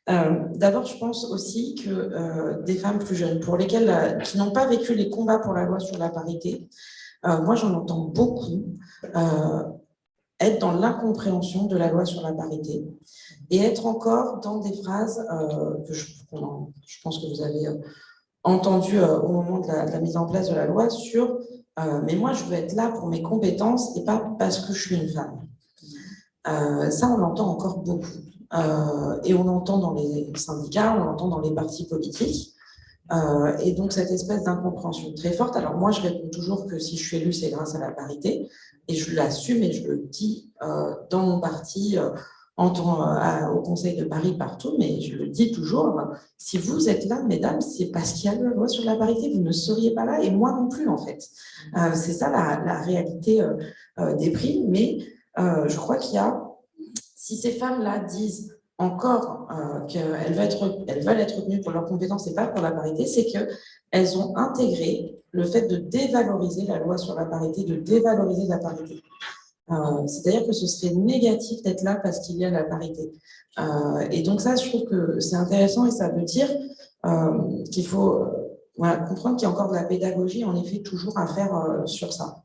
Speaker 5: D'abord, je pense aussi que des femmes plus jeunes, pour lesquelles qui n'ont pas vécu les combats pour la loi sur la parité, moi j'en entends beaucoup être dans l'incompréhension de la loi sur la parité et être encore dans des phrases que je pense que vous avez entendu au moment de la mise en place de la loi sur mais moi je veux être là pour mes compétences et pas parce que je suis une femme. Ça, on l'entend encore beaucoup. Et on l'entend dans les syndicats, on l'entend dans les partis politiques. Et donc, cette espèce d'incompréhension très forte. Alors, moi, je réponds toujours que si je suis élue, c'est grâce à la parité. Et je l'assume et je le dis dans mon parti, au Conseil de Paris, partout. Mais je le dis toujours, si vous êtes là, mesdames, c'est parce qu'il y a la loi sur la parité. Vous ne seriez pas là et moi non plus, en fait. C'est ça la réalité des prix. Mais je crois qu'il y a, si ces femmes-là disent encore qu'elles veulent être retenues pour leurs compétences et pas pour la parité, c'est qu'elles ont intégré le fait de dévaloriser la loi sur la parité, de dévaloriser la parité. C'est-à-dire que ce serait négatif d'être là parce qu'il y a la parité. Et donc ça, je trouve que c'est intéressant et ça veut dire qu'il faut comprendre qu'il y a encore de la pédagogie, en effet, toujours à faire sur ça.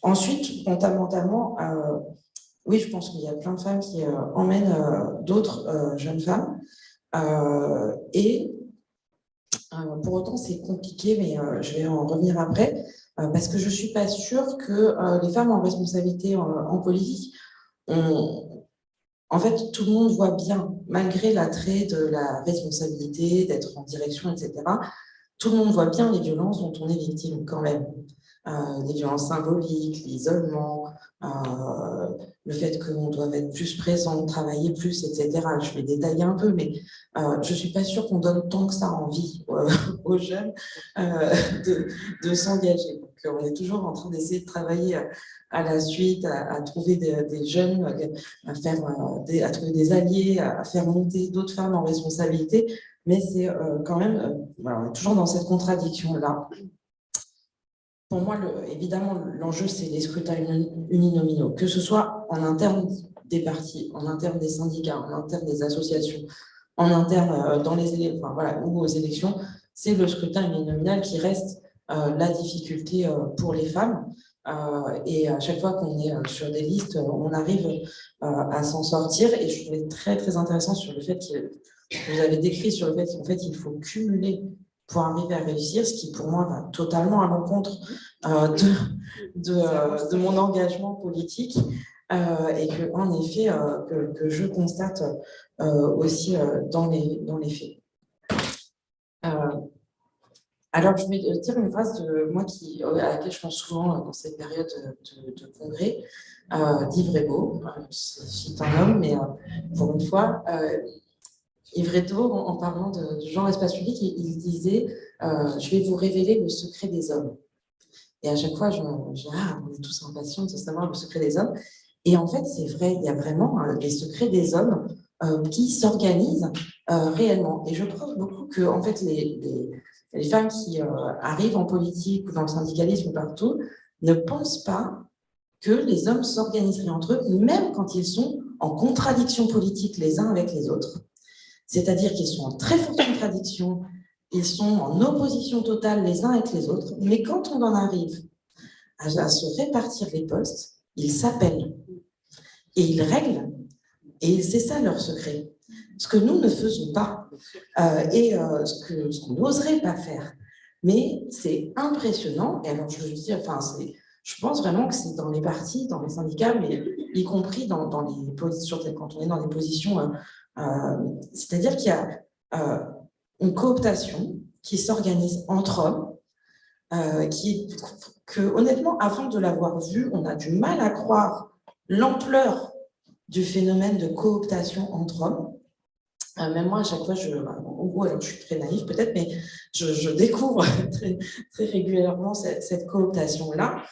Speaker 5: Ensuite, fondamentalement, oui, je pense qu'il y a plein de femmes qui emmènent d'autres jeunes femmes. Pour autant, c'est compliqué, mais je vais en revenir après, parce que je ne suis pas sûre que les femmes en responsabilité en politique, en fait, tout le monde voit bien, malgré l'attrait de la responsabilité, d'être en direction, etc., tout le monde voit bien les violences dont on est victime quand même. Les violences symboliques, l'isolement, le fait qu'on doit être plus présent, travailler plus, etc. Je vais détailler un peu, mais je ne suis pas sûre qu'on donne tant que ça envie aux jeunes de s'engager. Donc, on est toujours en train d'essayer de travailler à la suite, à trouver des jeunes, à trouver des alliés, à faire monter d'autres femmes en responsabilité, mais c'est quand même, on est toujours dans cette contradiction-là. Pour moi, évidemment, l'enjeu, c'est les scrutins uninominaux, que ce soit en interne des partis, en interne des syndicats, en interne des associations, en interne dans les élections, ou aux élections, c'est le scrutin uninominal qui reste la difficulté pour les femmes. Et à chaque fois qu'on est sur des listes, on arrive à s'en sortir. Et je trouvais très, très intéressant sur le fait que vous avez décrit sur le fait qu'en fait, il faut cumuler pour arriver à réussir, ce qui pour moi va totalement à l'encontre de mon engagement politique et que en effet que je constate aussi dans les faits. Alors je vais dire une phrase de moi à laquelle je pense souvent dans cette période de congrès d'Yves Rébeau. C'est un homme, mais pour une fois. Yves Rébeau, en parlant de genre espace public, il disait je vais vous révéler le secret des hommes. Et à chaque fois, on est tous impatients de savoir le secret des hommes. Et en fait, c'est vrai, il y a vraiment des secrets des hommes qui s'organisent réellement. Et je pense beaucoup que en fait, les femmes qui arrivent en politique ou dans le syndicalisme ou partout ne pensent pas que les hommes s'organiseraient entre eux, même quand ils sont en contradiction politique les uns avec les autres. C'est-à-dire qu'ils sont en très forte contradiction, ils sont en opposition totale les uns avec les autres, mais quand on en arrive à se répartir les postes, ils s'appellent et ils règlent, et c'est ça leur secret. Ce que nous ne faisons pas, ce qu'on n'oserait pas faire. Mais c'est impressionnant, et alors je pense vraiment que c'est dans les partis, dans les syndicats, mais y compris dans les positions, quand on est dans des positions... c'est-à-dire qu'il y a une cooptation qui s'organise entre hommes, que honnêtement, avant de l'avoir vu, on a du mal à croire l'ampleur du phénomène de cooptation entre hommes. Même moi, à chaque fois, alors je suis très naïve peut-être, mais je découvre très, très régulièrement cette cooptation-là.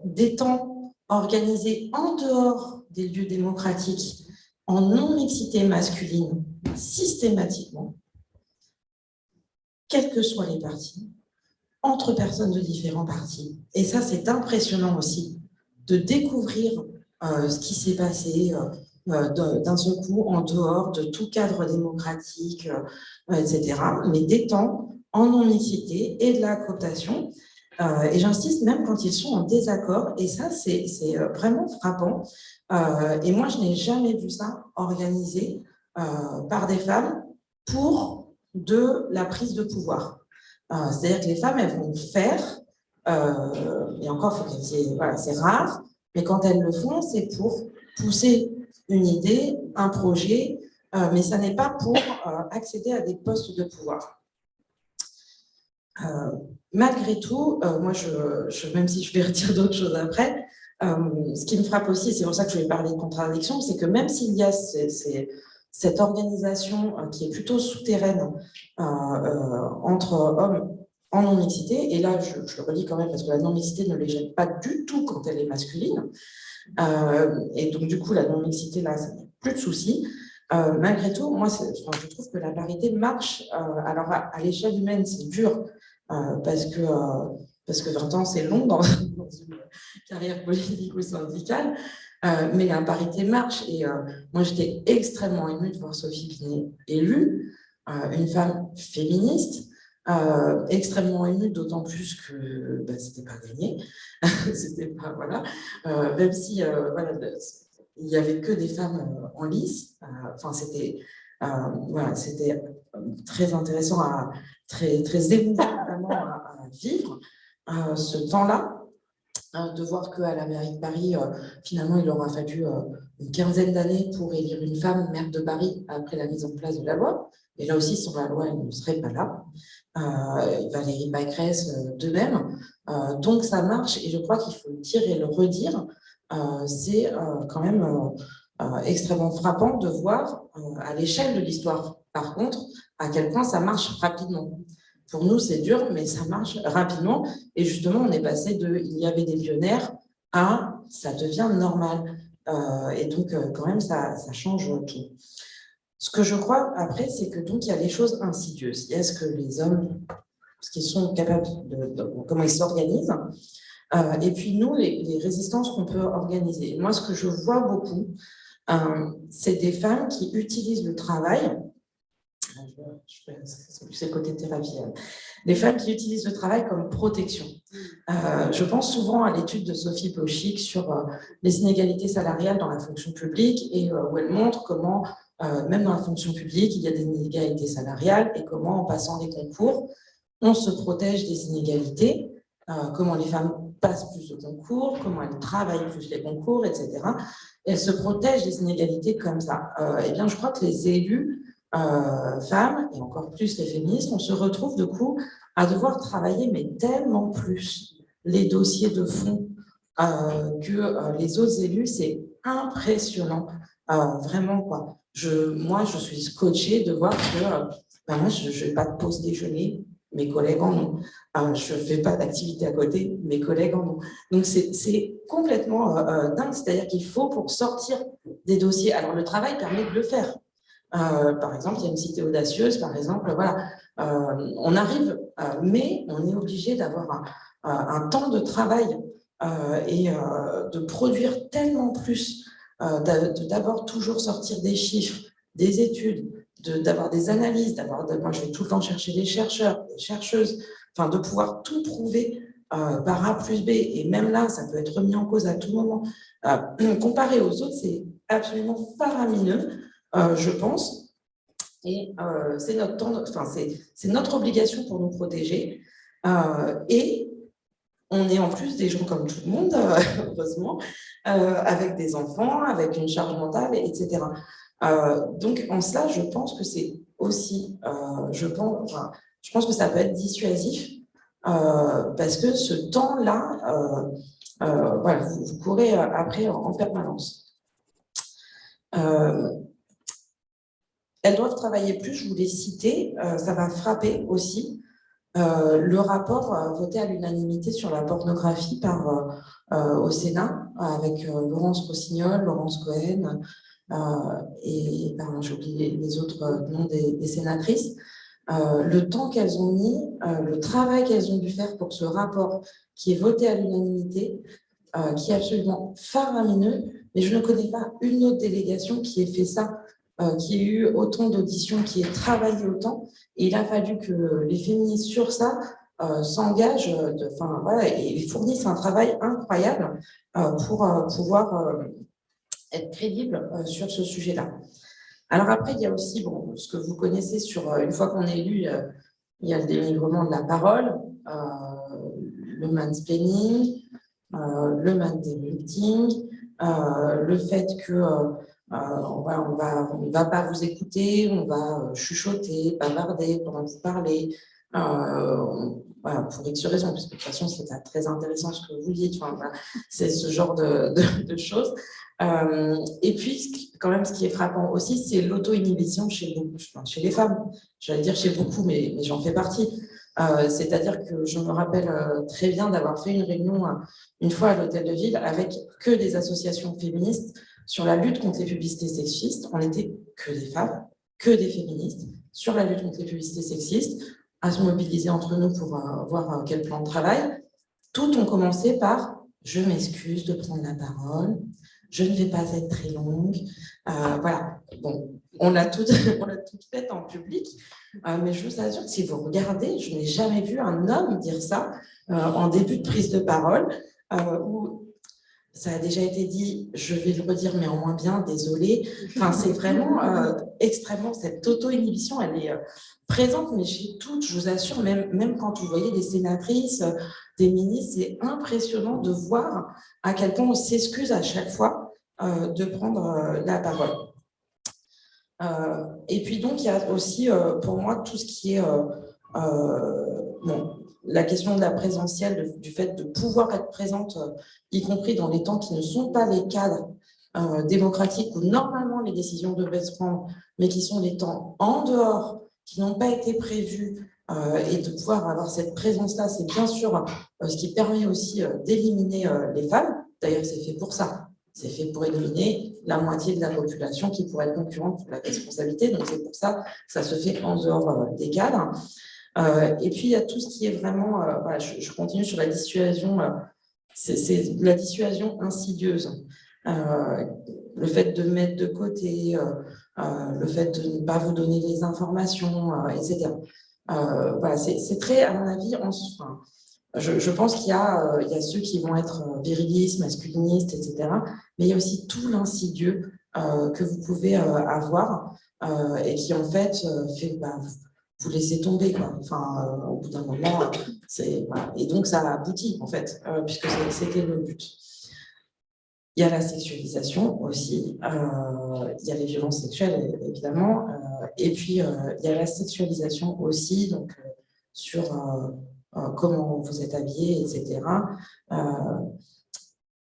Speaker 5: Des temps organisés en dehors des lieux démocratiques, en non-mixité masculine, systématiquement, quels que soient les partis, entre personnes de différents partis. Et ça, c'est impressionnant aussi de découvrir ce qui s'est passé d'un seul coup en dehors de tout cadre démocratique, etc. Mais des temps en non-mixité et de la cooptation. Et j'insiste, même quand ils sont en désaccord, et ça, c'est vraiment frappant. Et moi, je n'ai jamais vu ça organisé par des femmes pour de la prise de pouvoir. C'est-à-dire que les femmes, elles vont faire, et encore, faut c'est rare, mais quand elles le font, c'est pour pousser une idée, un projet, mais ça n'est pas pour accéder à des postes de pouvoir. Malgré tout, moi, même si je vais redire d'autres choses après, ce qui me frappe aussi, c'est pour ça que je vais parler de contradiction, c'est que même s'il y a cette organisation qui est plutôt souterraine entre hommes en non-mixité, et là, je le redis quand même parce que la non-mixité ne les gêne pas du tout quand elle est masculine, et donc du coup, la non-mixité, là, ça n'a plus de soucis. Malgré tout, moi, je trouve que la parité marche. Alors, à l'échelle humaine, c'est dur, parce que 20 ans, c'est long dans une carrière politique ou syndicale, mais la parité marche. Et moi, j'étais extrêmement émue de voir Sophie Binet élue, une femme féministe, extrêmement émue, d'autant plus que c'était pas gagné. C'était pas, voilà. Même si, voilà, il n'y avait que des femmes en lice. Enfin, c'était voilà, c'était très intéressant, très, très émouvant vraiment à vivre ce temps-là, de voir qu'à la mairie de Paris, finalement, il aura fallu une quinzaine d'années pour élire une femme maire de Paris après la mise en place de la loi. Et là aussi, sans la loi, elle ne serait pas là. Valérie Pécresse, de même. Donc, ça marche, et je crois qu'il faut le dire et le redire. C'est quand même extrêmement frappant de voir à l'échelle de l'histoire, par contre, à quel point ça marche rapidement. Pour nous, c'est dur, mais ça marche rapidement. Et justement, on est passé de « il y avait des pionnières » à « ça devient normal ». Et donc, quand même, ça change tout. Ce que je crois, après, c'est que donc il y a des choses insidieuses. Il y a ce que les hommes, ce qu'ils sont capables comment ils s'organisent, et puis nous, les résistances qu'on peut organiser. Moi, ce que je vois beaucoup, c'est des femmes qui utilisent le travail. C'est le côté thérapie. Des femmes qui utilisent le travail comme protection. Je pense souvent à l'étude de Sophie Pochick sur les inégalités salariales dans la fonction publique, et où elle montre comment, même dans la fonction publique, il y a des inégalités salariales, et comment, en passant les concours, on se protège des inégalités, comment les femmes passent plus de concours, comment elles travaillent plus les concours, etc. Et elles se protègent des inégalités comme ça. Eh bien, je crois que les élus femmes, et encore plus les féministes, on se retrouve de coup à devoir travailler, mais tellement plus les dossiers de fond que les autres élus. C'est impressionnant, vraiment, quoi. Moi, je suis scotchée de voir que moi, je n'ai pas de pause déjeuner, mes collègues en ont. Je ne fais pas d'activité à côté, mes collègues en ont. Donc, c'est complètement dingue. C'est-à-dire qu'il faut, pour sortir des dossiers, alors le travail permet de le faire. Par exemple, il y a une cité audacieuse, par exemple, voilà, on arrive, mais on est obligé d'avoir un temps de travail et de produire tellement plus, d'abord toujours sortir des chiffres, des études, d'avoir des analyses, moi je vais tout le temps chercher des chercheurs, des chercheuses, enfin de pouvoir tout prouver par A plus B, et même là, ça peut être remis en cause à tout moment. Comparé aux autres, c'est absolument faramineux. Je pense, et c'est notre temps, enfin c'est notre obligation pour nous protéger, et on est en plus des gens comme tout le monde, heureusement, avec des enfants, avec une charge mentale, etc. Donc en cela, je pense que c'est aussi, je pense que ça peut être dissuasif, parce que ce temps-là, voilà, vous courez après en permanence. Elles doivent travailler plus, je vous l'ai cité, ça va frapper aussi. Le rapport voté à l'unanimité sur la pornographie au Sénat, avec Laurence Rossignol, Laurence Cohen, et j'ai oublié les autres noms des sénatrices. Le temps qu'elles ont mis, le travail qu'elles ont dû faire pour que ce rapport qui est voté à l'unanimité, qui est absolument faramineux, mais je ne connais pas une autre délégation qui ait fait ça, qui ait eu autant d'auditions, qui ait travaillé autant. Et il a fallu que les féministes sur ça s'engagent, voilà, et fournissent un travail incroyable pour pouvoir être crédibles sur ce sujet-là. Alors après, il y a aussi ce que vous connaissez sur, une fois qu'on est élu, il y a le dénigrement de la parole, le mansplaining, le man-debunking, le fait que on va pas vous écouter, on va chuchoter, bavarder pendant que vous parlez, voilà, pour X raisons, parce que de toute façon, c'est pas très intéressant ce que vous dites, enfin, voilà, c'est ce genre de choses. Et puis, quand même, ce qui est frappant aussi, c'est l'auto-inhibition chez les femmes. J'allais dire chez beaucoup, mais j'en fais partie. C'est-à-dire que je me rappelle très bien d'avoir fait une réunion une fois à l'hôtel de ville avec que des associations féministes sur la lutte contre les publicités sexistes. On n'était que des femmes, que des féministes, sur la lutte contre les publicités sexistes, à se mobiliser entre nous pour voir quel plan de travail. Toutes ont commencé par « je m'excuse de prendre la parole », je ne vais pas être très longue. Voilà. Bon, on l'a tout fait en public, mais je vous assure que si vous regardez, je n'ai jamais vu un homme dire ça en début de prise de parole, où ça a déjà été dit, je vais le redire, mais en moins bien, désolé. Enfin, c'est vraiment extrêmement, cette auto-inhibition, elle est présente, mais chez toutes, je vous assure, même quand vous voyez des sénatrices, des ministres, c'est impressionnant de voir à quel point on s'excuse à chaque fois de prendre la parole. Et puis donc, il y a aussi, pour moi, tout ce qui est bon, la question de la présentielle, du fait de pouvoir être présente, y compris dans les temps qui ne sont pas les cadres démocratiques où normalement les décisions devraient se prendre, mais qui sont les temps en dehors, qui n'ont pas été prévus, et de pouvoir avoir cette présence-là, c'est bien sûr ce qui permet aussi d'éliminer les femmes. D'ailleurs, c'est fait pour ça. C'est fait pour éliminer la moitié de la population qui pourrait être concurrente pour la responsabilité. Donc, c'est pour ça que ça se fait en dehors des cadres. Et puis, il y a tout ce qui est vraiment... voilà, je continue sur la dissuasion. C'est la dissuasion insidieuse. Le fait de mettre de côté, le fait de ne pas vous donner les informations, etc. Voilà, c'est très, à mon avis, enfin, je pense qu'il y a ceux qui vont être virilistes, masculinistes, etc. Mais il y a aussi tout l'insidieux que vous pouvez avoir et qui, en fait, fait vous laissez tomber, quoi. Enfin, au bout d'un moment, voilà. Et donc, ça aboutit, en fait, puisque c'était le but. Il y a la sexualisation aussi, il y a les violences sexuelles, évidemment, et puis il y a la sexualisation aussi, donc sur comment vous êtes habillé, etc.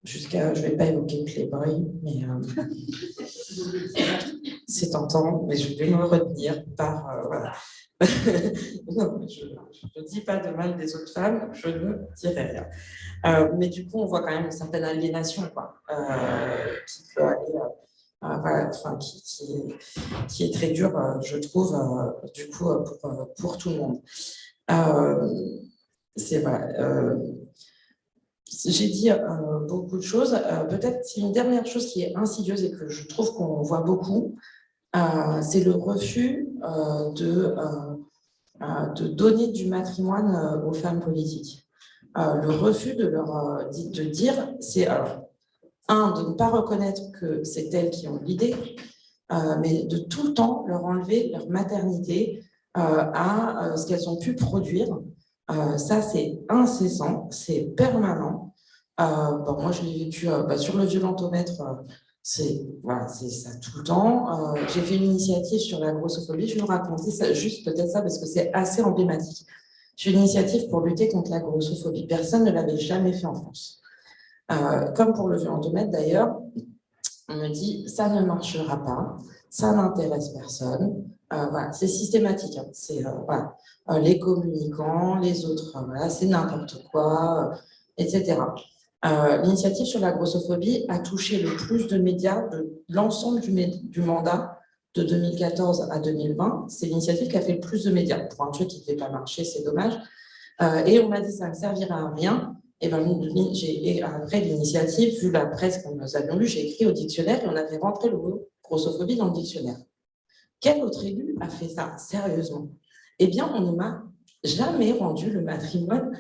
Speaker 5: Je ne vais pas évoquer Playboy, mais c'est tentant, mais je vais me retenir par... voilà. Non, je ne dis pas de mal des autres femmes, je ne dirai rien. Mais du coup, on voit quand même une certaine aliénation, quoi, qui peut aller... voilà, enfin, qui est très dur, je trouve, du coup, pour tout le monde. C'est vrai. J'ai dit beaucoup de choses. Peut-être c'est une dernière chose qui est insidieuse et que je trouve qu'on voit beaucoup, c'est le refus de donner du matrimoine aux femmes politiques. Le refus de dire, c'est de ne pas reconnaître que c'est elles qui ont l'idée, mais de tout le temps leur enlever leur maternité à ce qu'elles ont pu produire. Ça, c'est incessant, c'est permanent. Bon, moi, je l'ai vécu sur le violentomètre, c'est ça tout le temps. J'ai fait une initiative sur la grossophobie, je vais vous raconter ça, juste peut-être ça, parce que c'est assez emblématique. J'ai une initiative pour lutter contre la grossophobie. Personne ne l'avait jamais fait en France. Comme pour le violentomètre, d'ailleurs, on me dit, ça ne marchera pas, ça n'intéresse personne. Voilà, c'est systématique, hein. C'est voilà, les communicants, les autres, voilà, c'est n'importe quoi, etc. L'initiative sur la grossophobie a touché le plus de médias de l'ensemble du mandat de 2014 à 2020. C'est l'initiative qui a fait le plus de médias. Pour un truc qui ne devait pas marcher, c'est dommage. Et on m'a dit ça ne servira à rien. Et ben, après l'initiative, vu la presse que nous avions lue, j'ai écrit au dictionnaire et on avait rentré le mot grossophobie dans le dictionnaire. Quel autre élu a fait ça, sérieusement? Eh bien, on ne m'a jamais rendu le matrimoine,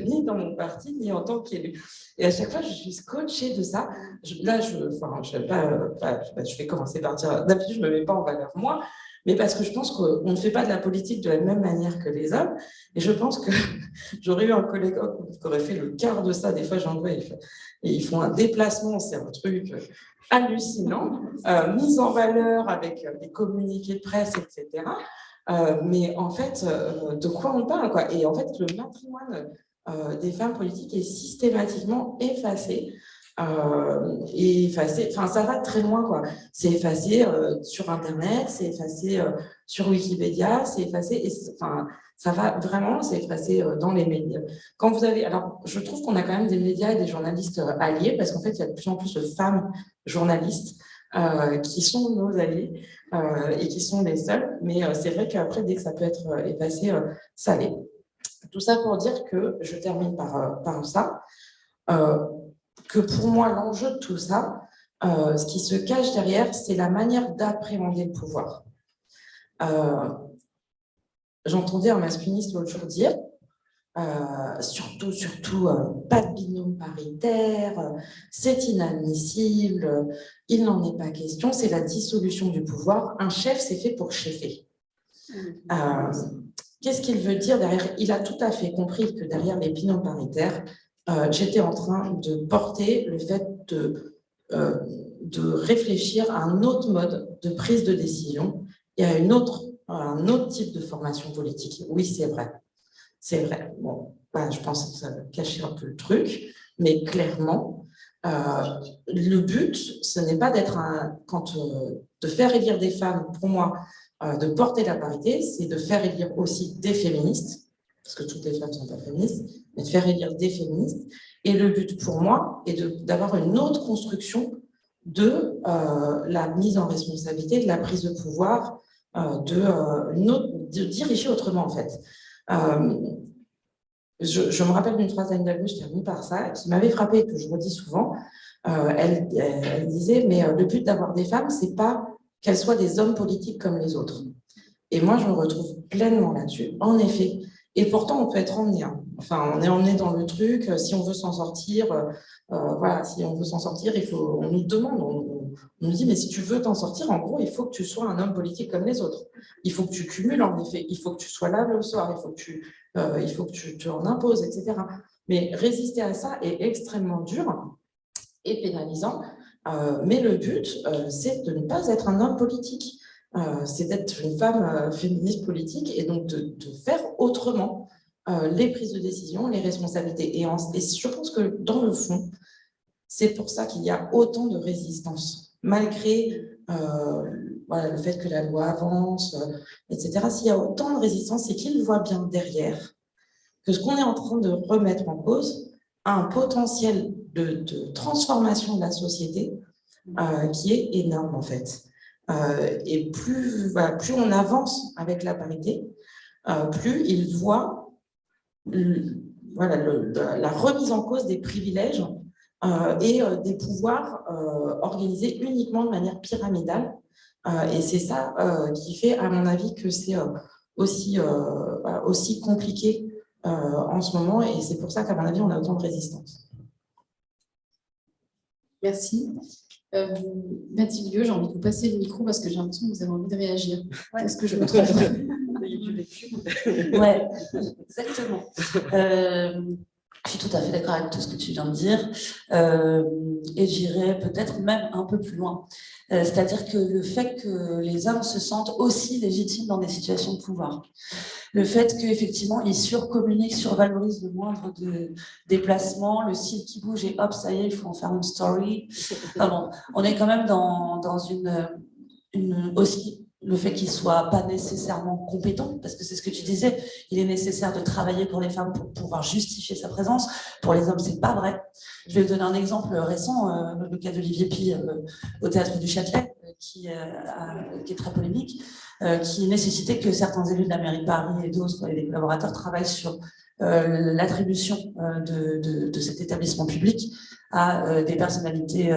Speaker 5: ni dans mon parti, ni en tant qu'élu. Et à chaque fois, je suis scotchée de ça. Je vais commencer par dire, d'habitude, je ne me mets pas en valeur moi, mais parce que je pense qu'on ne fait pas de la politique de la même manière que les hommes. Et je pense que j'aurais eu un collègue qui aurait fait le quart de ça. Des fois, j'en vois, et ils font un déplacement, c'est un truc hallucinant, mise en valeur avec des communiqués de presse, etc. Mais en fait, de quoi on parle, quoi? Et en fait, le matrimoine des femmes politiques est systématiquement effacé. Enfin, ça va très loin, quoi. C'est effacé sur Internet, c'est effacé sur Wikipédia, c'est effacé, enfin, ça va vraiment, c'est effacé dans les médias. Quand vous avez, alors, je trouve qu'on a quand même des médias et des journalistes alliés, parce qu'en fait, il y a de plus en plus de femmes journalistes qui sont nos alliés et qui sont les seuls, mais c'est vrai qu'après, dès que ça peut être effacé, ça l'est. Tout ça pour dire que, je termine par ça, que pour moi, l'enjeu de tout ça, ce qui se cache derrière, c'est la manière d'appréhender le pouvoir. J'entendais un masculiniste l'autre jour dire, surtout, pas de binôme paritaire, c'est inadmissible, il n'en est pas question, c'est la dissolution du pouvoir. Un chef, c'est fait pour cheffer. Qu'est-ce qu'il veut dire derrière? Il a tout à fait compris que derrière les binômes paritaires, j'étais en train de porter le fait de réfléchir à un autre mode de prise de décision et à un autre type de formation politique. Oui, c'est vrai. C'est vrai. Bon, bah, je pense que ça va cacher un peu le truc, mais clairement, le but, ce n'est pas de faire élire des femmes, pour moi, de porter la parité, c'est de faire élire aussi des féministes, parce que toutes les femmes ne sont pas féministes, mais de faire élire des féministes. Et le but pour moi est d'avoir une autre construction de la mise en responsabilité, de la prise de pouvoir, de diriger autrement, en fait. Je me rappelle d'une phrase d'Anne Hidalgo, je termine par ça, qui m'avait frappée et que je redis souvent. Elle disait, mais le but d'avoir des femmes, c'est pas qu'elles soient des hommes politiques comme les autres. Et moi, je me retrouve pleinement là-dessus, en effet. Et pourtant, on peut être emmené. Hein. Enfin, on est emmené dans le truc. Si on veut s'en sortir, voilà, si on veut s'en sortir, on nous demande, on nous dit, mais si tu veux t'en sortir, en gros, il faut que tu sois un homme politique comme les autres. Il faut que tu cumules, en effet. Il faut que tu sois là le soir. Il faut que tu te en imposes, etc. Mais résister à ça est extrêmement dur et pénalisant. Mais le but, c'est de ne pas être un homme politique. C'est d'être une femme féministe politique et donc de faire autrement les prises de décision, les responsabilités. Et je pense que dans le fond, c'est pour ça qu'il y a autant de résistance. Malgré voilà, le fait que la loi avance, etc. S'il y a autant de résistance, c'est qu'ils voient bien derrière que ce qu'on est en train de remettre en cause a un potentiel de transformation de la société qui est énorme en fait. Et plus on avance avec la parité, plus ils voient la remise en cause des privilèges et des pouvoirs organisés uniquement de manière pyramidale. Et c'est ça qui fait, à mon avis, que c'est aussi compliqué en ce moment. Et c'est pour ça qu'à mon avis, on a autant de résistance.
Speaker 1: Merci. Mathilde, j'ai envie de vous passer le micro parce que j'ai l'impression que vous avez envie de réagir. Ouais. Est-ce que je me trompe?
Speaker 2: Ouais, exactement. Je suis tout à fait d'accord avec tout ce que tu viens de dire et j'irai peut-être même un peu plus loin. C'est-à-dire que le fait que les hommes se sentent aussi légitimes dans des situations de pouvoir, le fait qu'effectivement ils surcommuniquent, survalorisent le moindre de déplacement, le style qui bouge et hop, ça y est, il faut en faire une story. Enfin bon, on est quand même dans une aussi le fait qu'ils ne soient pas nécessairement compétents, parce que c'est ce que tu disais, il est nécessaire de travailler pour les femmes pour pouvoir justifier sa présence. Pour les hommes, c'est pas vrai. Je vais vous donner un exemple récent, le cas d'Olivier Py au Théâtre du Châtelet, qui est très polémique, qui nécessitait que certains élus de la mairie de Paris et d'autres, et des collaborateurs, travaillent sur l'attribution de cet établissement public à des personnalités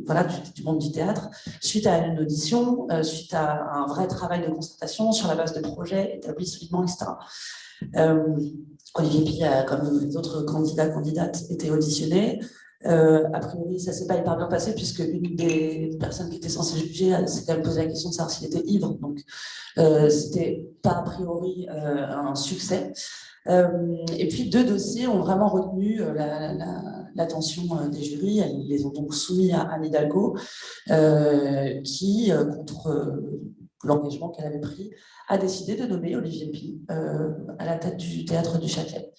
Speaker 2: voilà, du monde du théâtre, suite à une audition, suite à un vrai travail de concertation sur la base de projets établis solidement, etc. Olivier Py, comme les autres candidates, étaient auditionnés. A priori, ça ne s'est pas hyper bien passé puisque une des personnes qui était censée juger s'est quand même posé la question de savoir s'il était ivre. Donc, C'était pas a priori un succès. Et puis 2 dossiers ont vraiment retenu l'attention des jurys. Elles les ont donc soumis à Anne Hidalgo, qui, contre l'engagement qu'elle avait pris, a décidé de nommer Olivier Py à la tête du Théâtre du Châtelet.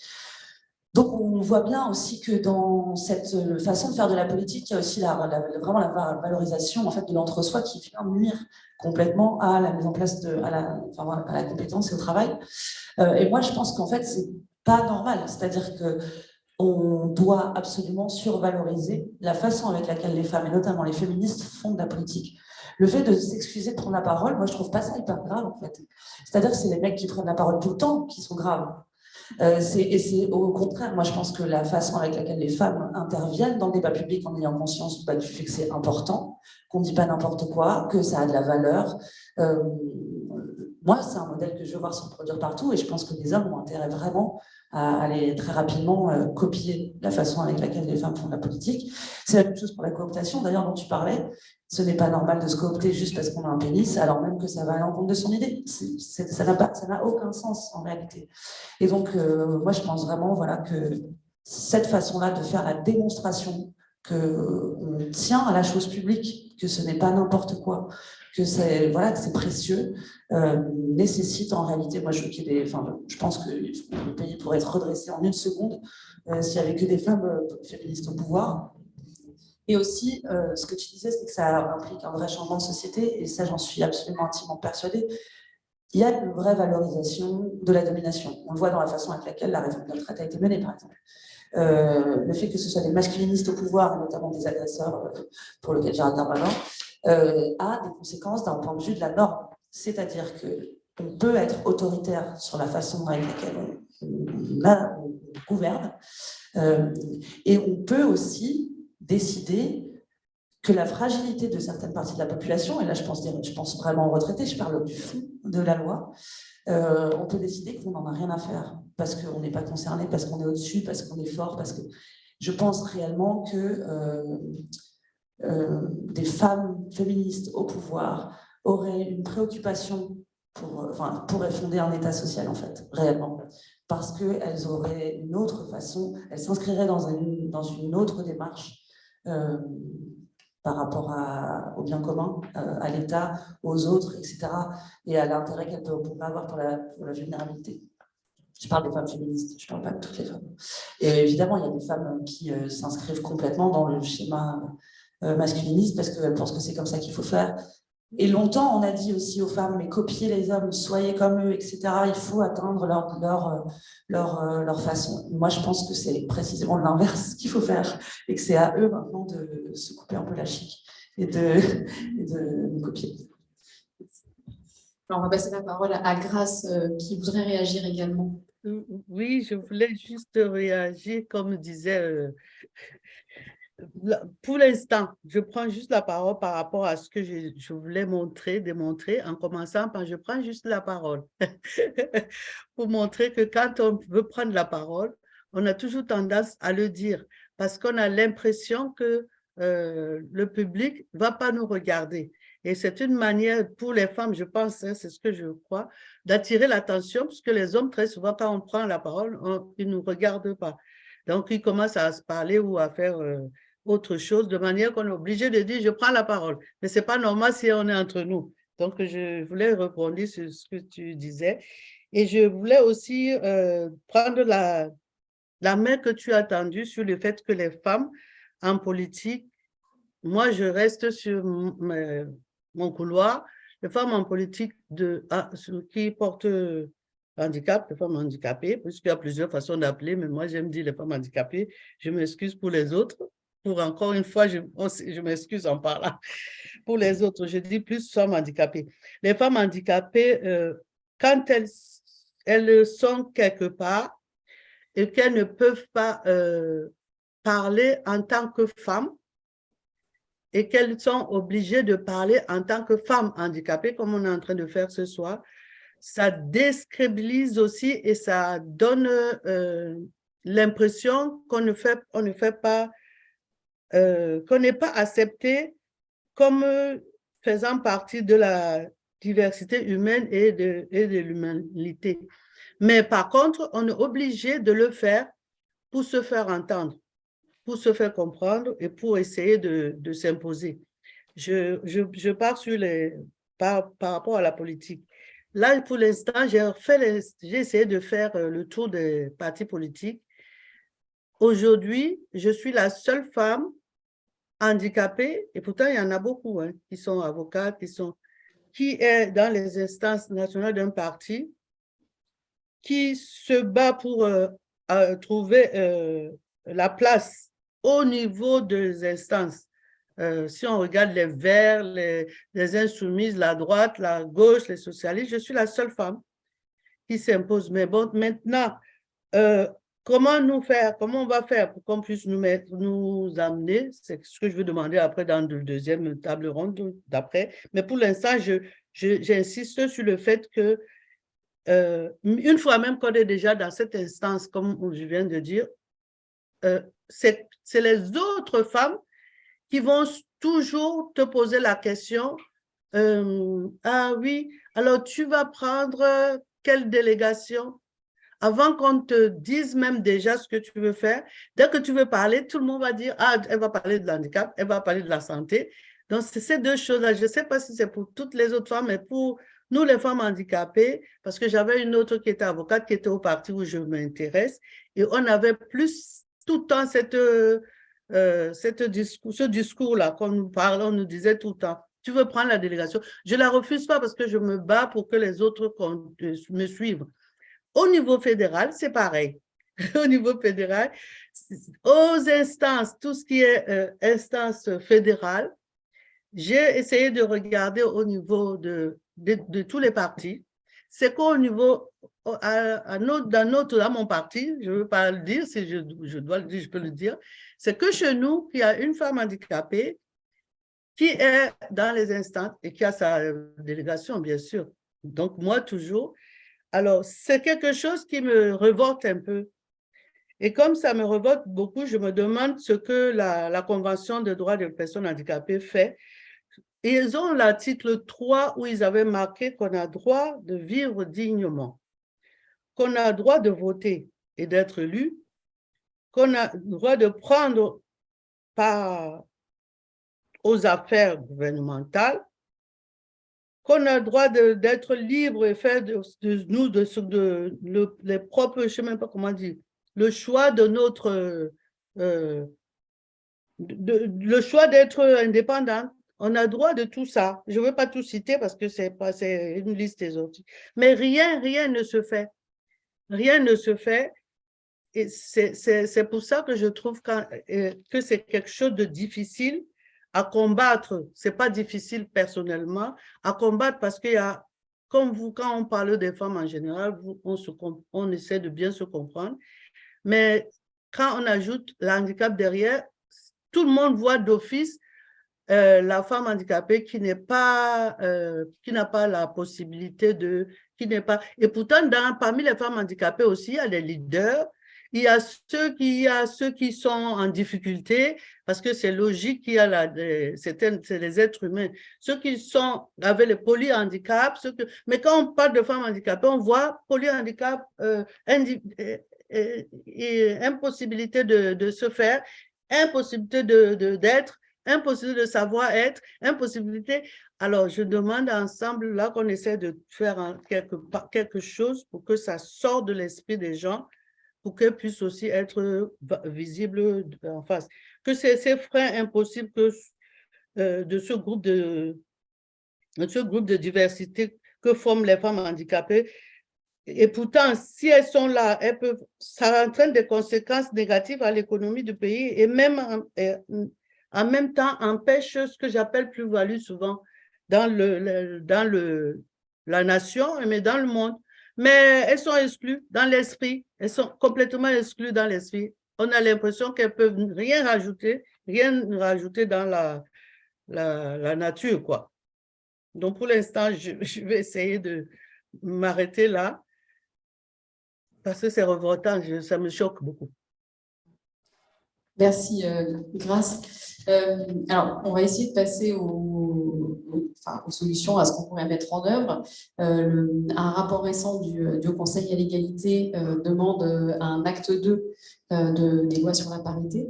Speaker 2: Donc on voit bien aussi que dans cette façon de faire de la politique, il y a aussi vraiment la valorisation en fait, de l'entre-soi qui vient nuire complètement à la mise en place à la compétence et au travail. Et moi, je pense qu'en fait, c'est pas normal. C'est-à-dire que on doit absolument survaloriser la façon avec laquelle les femmes, et notamment les féministes, font de la politique. Le fait de s'excuser de prendre la parole, moi, je trouve pas ça hyper grave, en fait. C'est-à-dire que c'est les mecs qui prennent la parole tout le temps qui sont graves. Et c'est au contraire, moi je pense que la façon avec laquelle les femmes interviennent dans le débat public en ayant conscience du fait que c'est important, qu'on ne dit pas n'importe quoi, que ça a de la valeur. Moi, c'est un modèle que je veux voir se reproduire partout et je pense que les hommes ont intérêt vraiment à aller très rapidement copier la façon avec laquelle les femmes font de la politique. C'est la même chose pour la cooptation, d'ailleurs, dont tu parlais. Ce n'est pas normal de se coopter juste parce qu'on a un pénis, alors même que ça va à l'encontre de son idée. Ça n'a aucun sens en réalité. Et donc, moi, je pense vraiment voilà, que cette façon-là de faire la démonstration qu'on tient à la chose publique, que ce n'est pas n'importe quoi, que c'est précieux, nécessite en réalité, moi je pense que le pays pourrait être redressé en 1 seconde s'il n'y avait que des femmes féministes au pouvoir. Et aussi, ce que tu disais, c'est que ça implique un vrai changement de société, et ça j'en suis absolument intimement persuadée. Il y a une vraie valorisation de la domination. On le voit dans la façon avec laquelle la réforme de la retraite a été menée, par exemple. Le fait que ce soit des masculinistes au pouvoir, et notamment des agresseurs, pour le cas de Gérald Darmanin, a des conséquences d'un point de vue de la norme. C'est-à-dire qu'on peut être autoritaire sur la façon avec laquelle on gouverne, et on peut aussi décider que la fragilité de certaines parties de la population, et là je pense vraiment aux retraités, je parle du fond de la loi, on peut décider qu'on n'en a rien à faire, parce qu'on n'est pas concerné, parce qu'on est au-dessus, parce qu'on est fort, parce que je pense réellement que des femmes féministes au pouvoir auraient une préoccupation pourraient fonder un État social, en fait, réellement. Parce qu'elles auraient une autre façon, elles s'inscriraient dans une autre démarche par rapport au bien commun, à l'État, aux autres, etc. et à l'intérêt qu'elles pourraient avoir pour la vulnérabilité. Je parle des femmes féministes, je ne parle pas de toutes les femmes. Et évidemment, il y a des femmes qui s'inscrivent complètement dans le schéma masculiniste parce qu'elles pensent que c'est comme ça qu'il faut faire. Et longtemps, on a dit aussi aux femmes, mais copiez les hommes, soyez comme eux, etc. Il faut atteindre leur façon. Moi, je pense que c'est précisément l'inverse qu'il faut faire et que c'est à eux maintenant de se couper un peu la chic et de nous copier.
Speaker 1: Alors, on va passer la parole à Grace qui voudrait réagir également.
Speaker 3: Oui, je voulais juste réagir, comme disait... Pour l'instant, je prends juste la parole par rapport à ce que je voulais démontrer, en commençant par je prends juste la parole pour montrer que quand on veut prendre la parole, on a toujours tendance à le dire parce qu'on a l'impression que le public ne va pas nous regarder. Et c'est une manière pour les femmes, je pense, hein, c'est ce que je crois, d'attirer l'attention parce que les hommes, très souvent, quand on prend la parole, ils ne nous regardent pas. Donc, ils commencent à se parler ou à faire... autre chose, de manière qu'on est obligé de dire « je prends la parole ». Mais ce n'est pas normal si on est entre nous. Donc, je voulais répondre sur ce que tu disais. Et je voulais aussi prendre la main que tu as tendue sur le fait que les femmes en politique, moi, je reste sur mon couloir, les femmes en politique qui portent handicap, les femmes handicapées, puisqu'il y a plusieurs façons d'appeler, mais moi, j'aime dire les femmes handicapées. Je m'excuse pour les autres. Pour encore une fois, je m'excuse en parlant. Pour les autres, je dis plus femmes handicapées. Les femmes handicapées, quand elles sont quelque part et qu'elles ne peuvent pas parler en tant que femmes et qu'elles sont obligées de parler en tant que femmes handicapées, comme on est en train de faire ce soir, ça décrédibilise aussi et ça donne l'impression qu'on ne fait pas qu'on n'est pas accepté comme faisant partie de diversité humaine et de l'humanité. Mais par contre, on est obligé de le faire pour se faire entendre, pour se faire comprendre et pour essayer de s'imposer. Je pars par rapport à la politique. Là, pour l'instant, j'ai essayé de faire le tour des partis politiques. Aujourd'hui, je suis la seule femme handicapée, et pourtant, il y en a beaucoup hein, qui sont avocats, qui est dans les instances nationales d'un parti, qui se bat pour trouver la place au niveau des instances. Si on regarde les Verts, les Insoumises, la droite, la gauche, les socialistes, je suis la seule femme qui s'impose. Mais bon, maintenant, comment on va faire pour qu'on puisse nous amener, c'est ce que je veux demander après dans le deuxième table ronde d'après. Mais pour l'instant, j'insiste sur le fait que une fois même qu'on est déjà dans cette instance, comme je viens de dire, c'est les autres femmes qui vont toujours te poser la question, ah oui, alors tu vas prendre quelle délégation? Avant qu'on te dise même déjà ce que tu veux faire, dès que tu veux parler, tout le monde va dire, ah, elle va parler de l'handicap, elle va parler de la santé. Donc, c'est ces deux choses-là. Je ne sais pas si c'est pour toutes les autres femmes, mais pour nous, les femmes handicapées, parce que j'avais une autre qui était avocate, qui était au parti où je m'intéresse, et on avait plus tout le temps ce discours-là qu'on nous parle, on nous disait tout le temps, tu veux prendre la délégation. Je ne la refuse pas parce que je me bats pour que les autres me suivent. Au niveau fédéral, c'est pareil. Au niveau fédéral, aux instances, tout ce qui est instance fédérale, j'ai essayé de regarder au niveau de tous les partis. C'est qu'au niveau, dans mon parti, je ne veux pas le dire, si je dois le dire, je peux le dire, c'est que chez nous, il y a une femme handicapée qui est dans les instances et qui a sa délégation, bien sûr. Donc, moi, toujours. Alors, c'est quelque chose qui me révolte un peu. Et comme ça me révolte beaucoup, je me demande ce que la Convention des droits des personnes handicapées fait. Et ils ont l'article 3 où ils avaient marqué qu'on a droit de vivre dignement, qu'on a droit de voter et d'être élu, qu'on a droit de prendre part aux affaires gouvernementales, qu'on a le droit d'être libre et faire les propres, je ne sais même pas comment dire, le choix de notre, le choix d'être indépendant. On a le droit de tout ça. Je ne veux pas tout citer parce que c'est une liste exhaustive. Mais rien ne se fait. Rien ne se fait. Et c'est pour ça que je trouve que c'est quelque chose de difficile à combattre. Ce n'est pas difficile personnellement à combattre parce qu'il y a, quand on parle des femmes en général, on essaie de bien se comprendre. Mais quand on ajoute l'handicap derrière, tout le monde voit d'office la femme handicapée qui n'a pas la possibilité et pourtant, parmi les femmes handicapées aussi, il y a les leaders, il y a ceux qui sont en difficulté, parce que c'est logique qu'il y a c'est les êtres humains, ceux qui sont avec les polyhandicaps, mais quand on parle de femmes handicapées, on voit polyhandicap, impossibilité de se faire, impossibilité d'être, impossibilité de savoir être, impossibilité. Alors, je demande ensemble, là, qu'on essaie de faire quelque chose pour que ça sorte de l'esprit des gens, pour qu'elles puissent aussi être visibles en face. Que ces freins impossibles de ce groupe de diversité que forment les femmes handicapées. Et pourtant, si elles sont là, ça entraîne des conséquences négatives à l'économie du pays et même en même temps empêche ce que j'appelle plus-value souvent dans la nation, mais dans le monde. Mais elles sont exclues dans l'esprit, elles sont complètement exclues dans l'esprit. On a l'impression qu'elles ne peuvent rien rajouter dans la nature, quoi. Donc, pour l'instant, je vais essayer de m'arrêter là parce que c'est révoltant, ça me choque beaucoup.
Speaker 1: Merci, Grâce. Alors, on va essayer de passer aux aux solutions, à ce qu'on pourrait mettre en œuvre. Un rapport récent du Haut Conseil à l'égalité demande un acte 2 des lois sur la parité.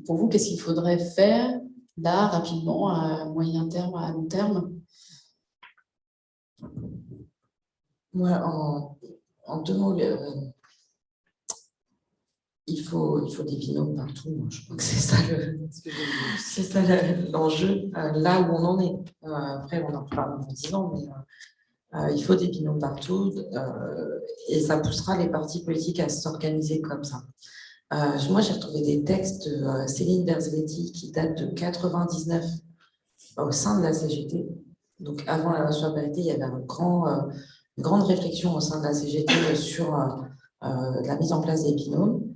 Speaker 1: Pour vous, qu'est-ce qu'il faudrait faire là, rapidement, à moyen terme, à long terme?
Speaker 5: Ouais, en 2 mots, il faut des binômes partout. Moi, je crois que c'est ça l'enjeu, là où on en est. Après, on en reparle dans 10 ans, mais il faut des binômes partout et ça poussera les partis politiques à s'organiser comme ça. Moi, j'ai retrouvé des textes de Céline Berzeletti qui datent de 1999 au sein de la CGT. Donc, avant la loi sur la parité, il y avait une grande réflexion au sein de la CGT sur la mise en place des binômes.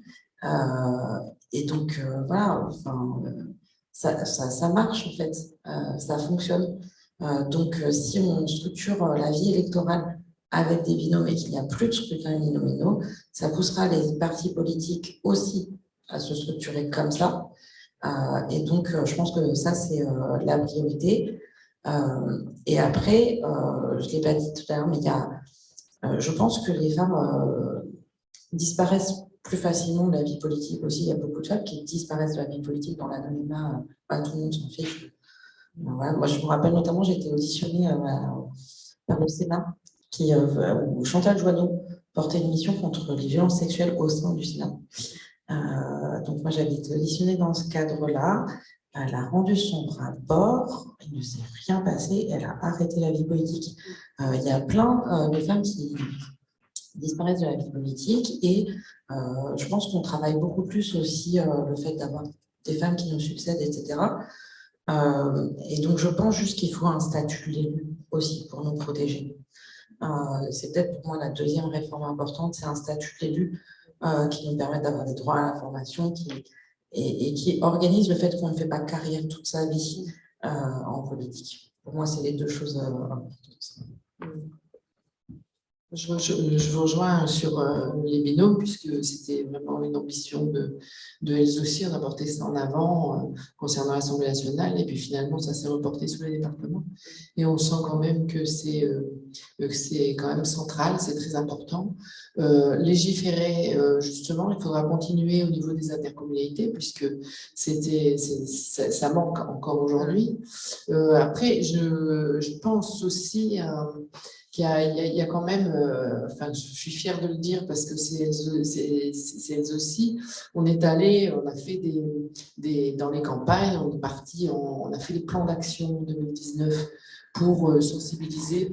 Speaker 5: Et donc, voilà, enfin, ça marche en fait, ça fonctionne. Donc, si on structure la vie électorale avec des binômes et qu'il n'y a plus de scrutin uninominaux, ça poussera les partis politiques aussi à se structurer comme ça. Et donc, je pense que ça, c'est la priorité. Et après, je ne l'ai pas dit tout à l'heure, mais je pense que les femmes disparaissent plus facilement de la vie politique aussi. Il y a beaucoup de femmes qui disparaissent de la vie politique dans l'anonymat. Pas tout le monde s'en fiche. Voilà. Moi, je me rappelle notamment, j'ai été auditionnée par le Sénat, où Chantal Joanneau portait une mission contre les violences sexuelles au sein du Sénat. Donc, moi, j'avais été auditionnée dans ce cadre-là. Elle a rendu son rapport, il ne s'est rien passé, elle a arrêté la vie politique. Il y a plein de femmes qui disparaissent de la vie politique et je pense qu'on travaille beaucoup plus aussi le fait d'avoir des femmes qui nous succèdent, etc. Et donc, je pense juste qu'il faut un statut de l'élu aussi pour nous protéger. C'est peut-être pour moi la deuxième réforme importante, c'est un statut de l'élu qui nous permet d'avoir des droits à l'information et qui organise le fait qu'on ne fait pas carrière toute sa vie en politique. Pour moi, c'est les deux choses importantes.
Speaker 4: Je vous rejoins sur les binômes, puisque c'était vraiment une ambition de elles aussi. On a porté ça en avant concernant l'Assemblée nationale, et puis finalement, ça s'est reporté sur les départements. Et on sent quand même que c'est quand même central, c'est très important. Légiférer, justement, il faudra continuer au niveau des intercommunalités, puisque ça manque encore aujourd'hui. Après, je pense aussi il y a quand même, enfin, je suis fière de le dire parce que c'est elles aussi. On est allé, on a fait dans les campagnes, on est parti, on a fait des plans d'action en 2019 pour sensibiliser,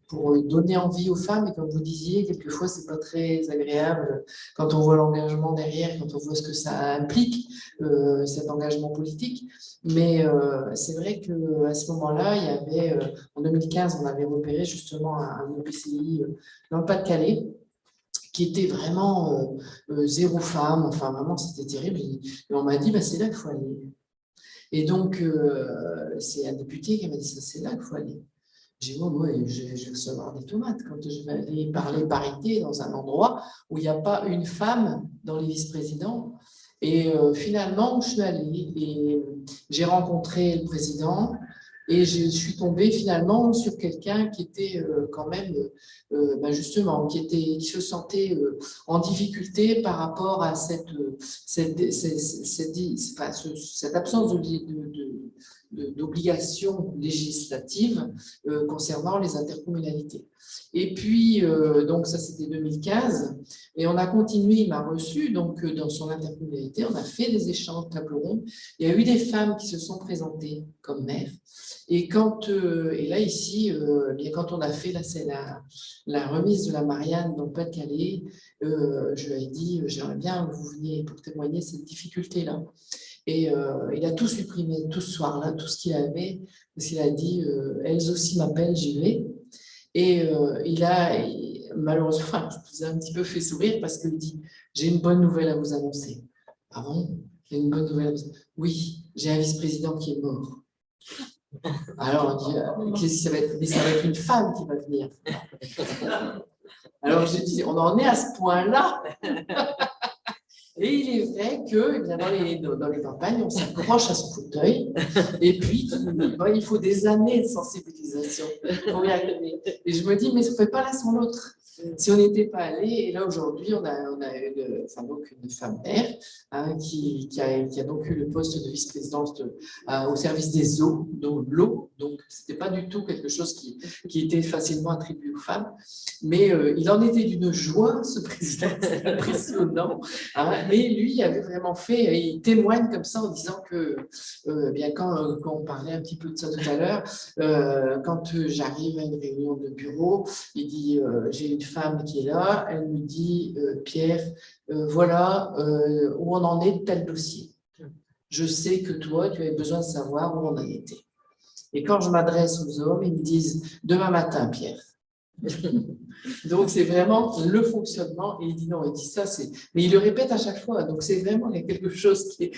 Speaker 4: pour donner envie aux femmes. Et comme vous disiez, quelquefois, c'est pas très agréable quand on voit l'engagement derrière, quand on voit ce que ça implique, cet engagement politique. Mais c'est vrai qu'à ce moment-là, il y avait, en 2015, on avait repéré justement un EPCI dans le Pas-de-Calais qui était vraiment zéro femme, enfin vraiment c'était terrible. Et on m'a dit, bah, c'est là qu'il faut aller. Et donc, c'est un député qui m'a dit, c'est là qu'il faut aller. J'ai dit, ouais, je vais recevoir des tomates quand je vais aller parler parité dans un endroit où il n'y a pas une femme dans les vice-présidents. Et finalement, je suis allée et j'ai rencontré le président et je suis tombée finalement sur quelqu'un qui était quand même, justement, qui se sentait en difficulté par rapport à cette absence d'obligation législative concernant les intercommunalités. Et puis, donc ça c'était 2015, et on a continué, il m'a reçu, donc dans son intercommunalité, on a fait des échanges table ronde. Il y a eu des femmes qui se sont présentées comme maires, et là ici, bien quand on a fait la remise de la Marianne dans le Pas-de-Calais, je lui ai dit, j'aimerais bien que vous veniez pour témoigner cette difficulté-là. Et il a tout supprimé, tout ce soir-là, tout ce qu'il avait, parce qu'il a dit, elles aussi m'appellent, j'y vais. Et malheureusement, il nous a un petit peu fait sourire parce qu'il dit, j'ai une bonne nouvelle à vous annoncer. Ah bon? J'ai une bonne nouvelle à vous annoncer. Oui, j'ai un vice-président qui est mort. Alors on dit, ça va être une femme qui va venir. Alors j'ai dit, on en est à ce point-là. Et il est vrai que eh bien, dans les campagnes, on s'accroche à son fauteuil et puis il faut des années de sensibilisation pour y arriver. Et je me dis, mais on ne fait pas l'un sans l'autre. Si on n'était pas allé, et là aujourd'hui, on a une femme mère qui a donc eu le poste de vice-présidence au service des eaux, donc l'eau. Donc, ce n'était pas du tout quelque chose qui était facilement attribué aux femmes. Mais il en était d'une joie, ce président, c'est impressionnant. Mais lui, il avait vraiment fait, il témoigne comme ça en disant que, bien quand on parlait un petit peu de ça tout à l'heure, quand j'arrive à une réunion de bureau, il dit, j'ai une femme qui est là, elle me dit, Pierre, voilà où on en est de tel dossier. Je sais que toi, tu avais besoin de savoir où on en était. Et quand je m'adresse aux hommes, ils me disent, demain matin, Pierre. Donc, c'est vraiment le fonctionnement. Et il dit non, il dit ça, mais il le répète à chaque fois. Donc, c'est vraiment quelque chose qui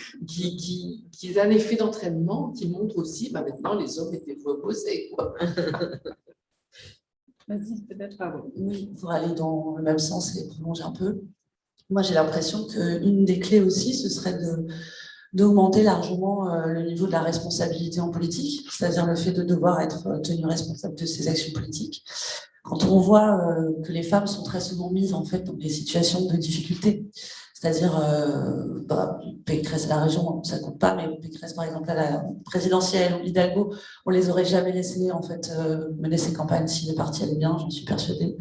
Speaker 4: est un effet d'entraînement qui montre aussi, maintenant, les hommes étaient reposés.
Speaker 1: Vas-y, peut-être.
Speaker 2: Oui, pour aller dans le même sens et prolonger un peu. Moi, j'ai l'impression qu'une des clés aussi, ce serait d'augmenter largement le niveau de la responsabilité en politique, c'est-à-dire le fait de devoir être tenu responsable de ses actions politiques. Quand on voit que les femmes sont très souvent mises en fait dans des situations de difficulté, c'est-à-dire Pécresse à la région, ça compte pas, mais Pécresse par exemple à la présidentielle ou Hidalgo, on les aurait jamais laissés en fait mener ces campagnes si les partis allaient bien, j'en suis persuadée.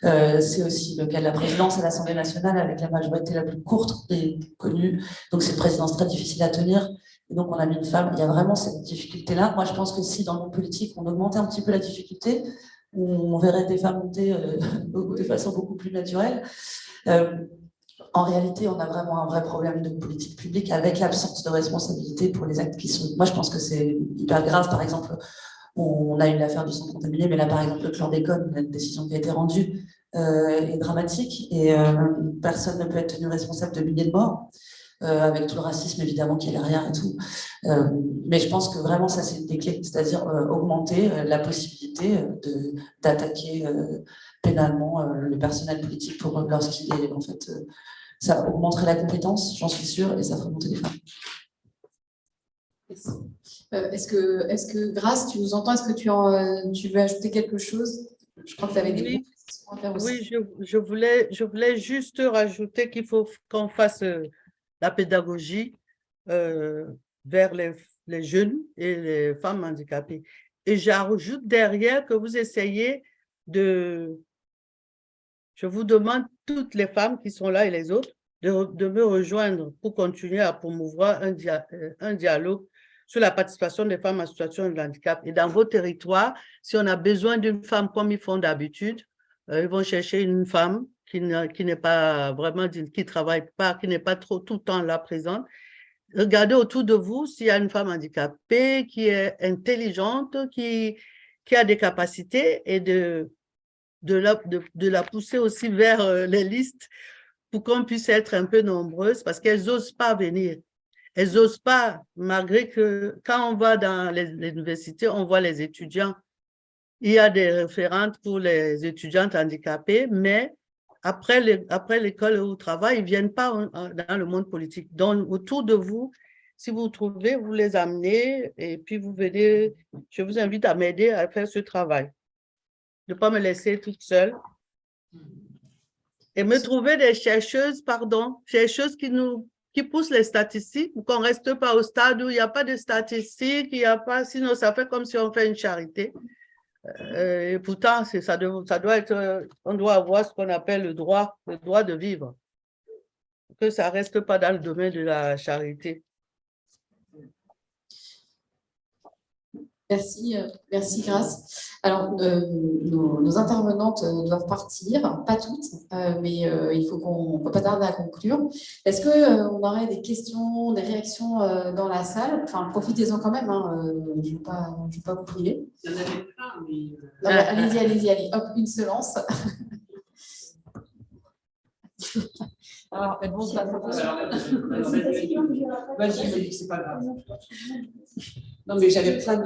Speaker 2: C'est aussi le cas de la présidence à l'Assemblée nationale avec la majorité la plus courte et connue. Donc c'est une présidence très difficile à tenir. Et donc on a mis une femme. Il y a vraiment cette difficulté-là. Moi je pense que si dans le monde politique on augmentait un petit peu la difficulté, on verrait des femmes monter de façon beaucoup plus naturelle. En réalité, on a vraiment un vrai problème de politique publique avec l'absence de responsabilité pour les actes qui sont. Moi je pense que c'est hyper grave. Par exemple, on a eu l'affaire du sang contaminé, mais là, par exemple, le chlordécone, la décision qui a été rendue est dramatique et personne ne peut être tenu responsable de milliers de morts, avec tout le racisme, évidemment, qui est derrière et tout. Mais je pense que vraiment, ça, c'est une des clés, c'est-à-dire augmenter la possibilité d'attaquer pénalement le personnel politique lorsqu'il est, en fait, ça augmenterait la compétence, j'en suis sûre, et ça ferait monter les femmes.
Speaker 1: Est-ce que Grâce, tu nous entends? Est-ce que tu veux ajouter quelque chose? Je crois que tu avais des questions à faire aussi.
Speaker 3: Oui, je voulais juste rajouter qu'il faut qu'on fasse la pédagogie vers les jeunes et les femmes handicapées. Et j'ajoute derrière que vous essayez je vous demande, toutes les femmes qui sont là et les autres, de me rejoindre pour continuer à promouvoir un dialogue sur la participation des femmes en situation de handicap. Et dans vos territoires, si on a besoin d'une femme comme ils font d'habitude, ils vont chercher une femme qui n'est pas vraiment, qui travaille pas, qui n'est pas trop tout le temps là présente. Regardez autour de vous s'il y a une femme handicapée qui est intelligente, qui a des capacités et de la pousser aussi vers les listes pour qu'on puisse être un peu nombreuses parce qu'elles n'osent pas venir. Elles n'osent pas, malgré que quand on va dans les universités, on voit les étudiants. Il y a des référentes pour les étudiantes handicapées, mais après l'école ou au travail, ils ne viennent pas dans le monde politique. Donc, autour de vous, si vous trouvez, vous les amenez et puis vous venez, je vous invite à m'aider à faire ce travail. De ne pas me laisser toute seule. Et me trouver des chercheuses, chercheuses qui poussent les statistiques pour qu'on ne reste pas au stade où il n'y a pas de statistiques, sinon ça fait comme si on fait une charité. Et pourtant, ça doit être, on doit avoir ce qu'on appelle le droit de vivre. Que ça ne reste pas dans le domaine de la charité.
Speaker 1: Merci Grâce. Alors, nos intervenantes doivent partir, pas toutes, mais il faut qu'on ne peut pas tarder à conclure. Est-ce qu'on aurait des questions, des réactions dans la salle? Enfin, profitez-en quand même, hein, je ne vais pas vous priver.
Speaker 4: Il y en avait plein, mais…
Speaker 1: Allez-y, hop, une se lance. Alors, bon,
Speaker 6: Vas-y, c'est pas grave. Non, mais j'avais plein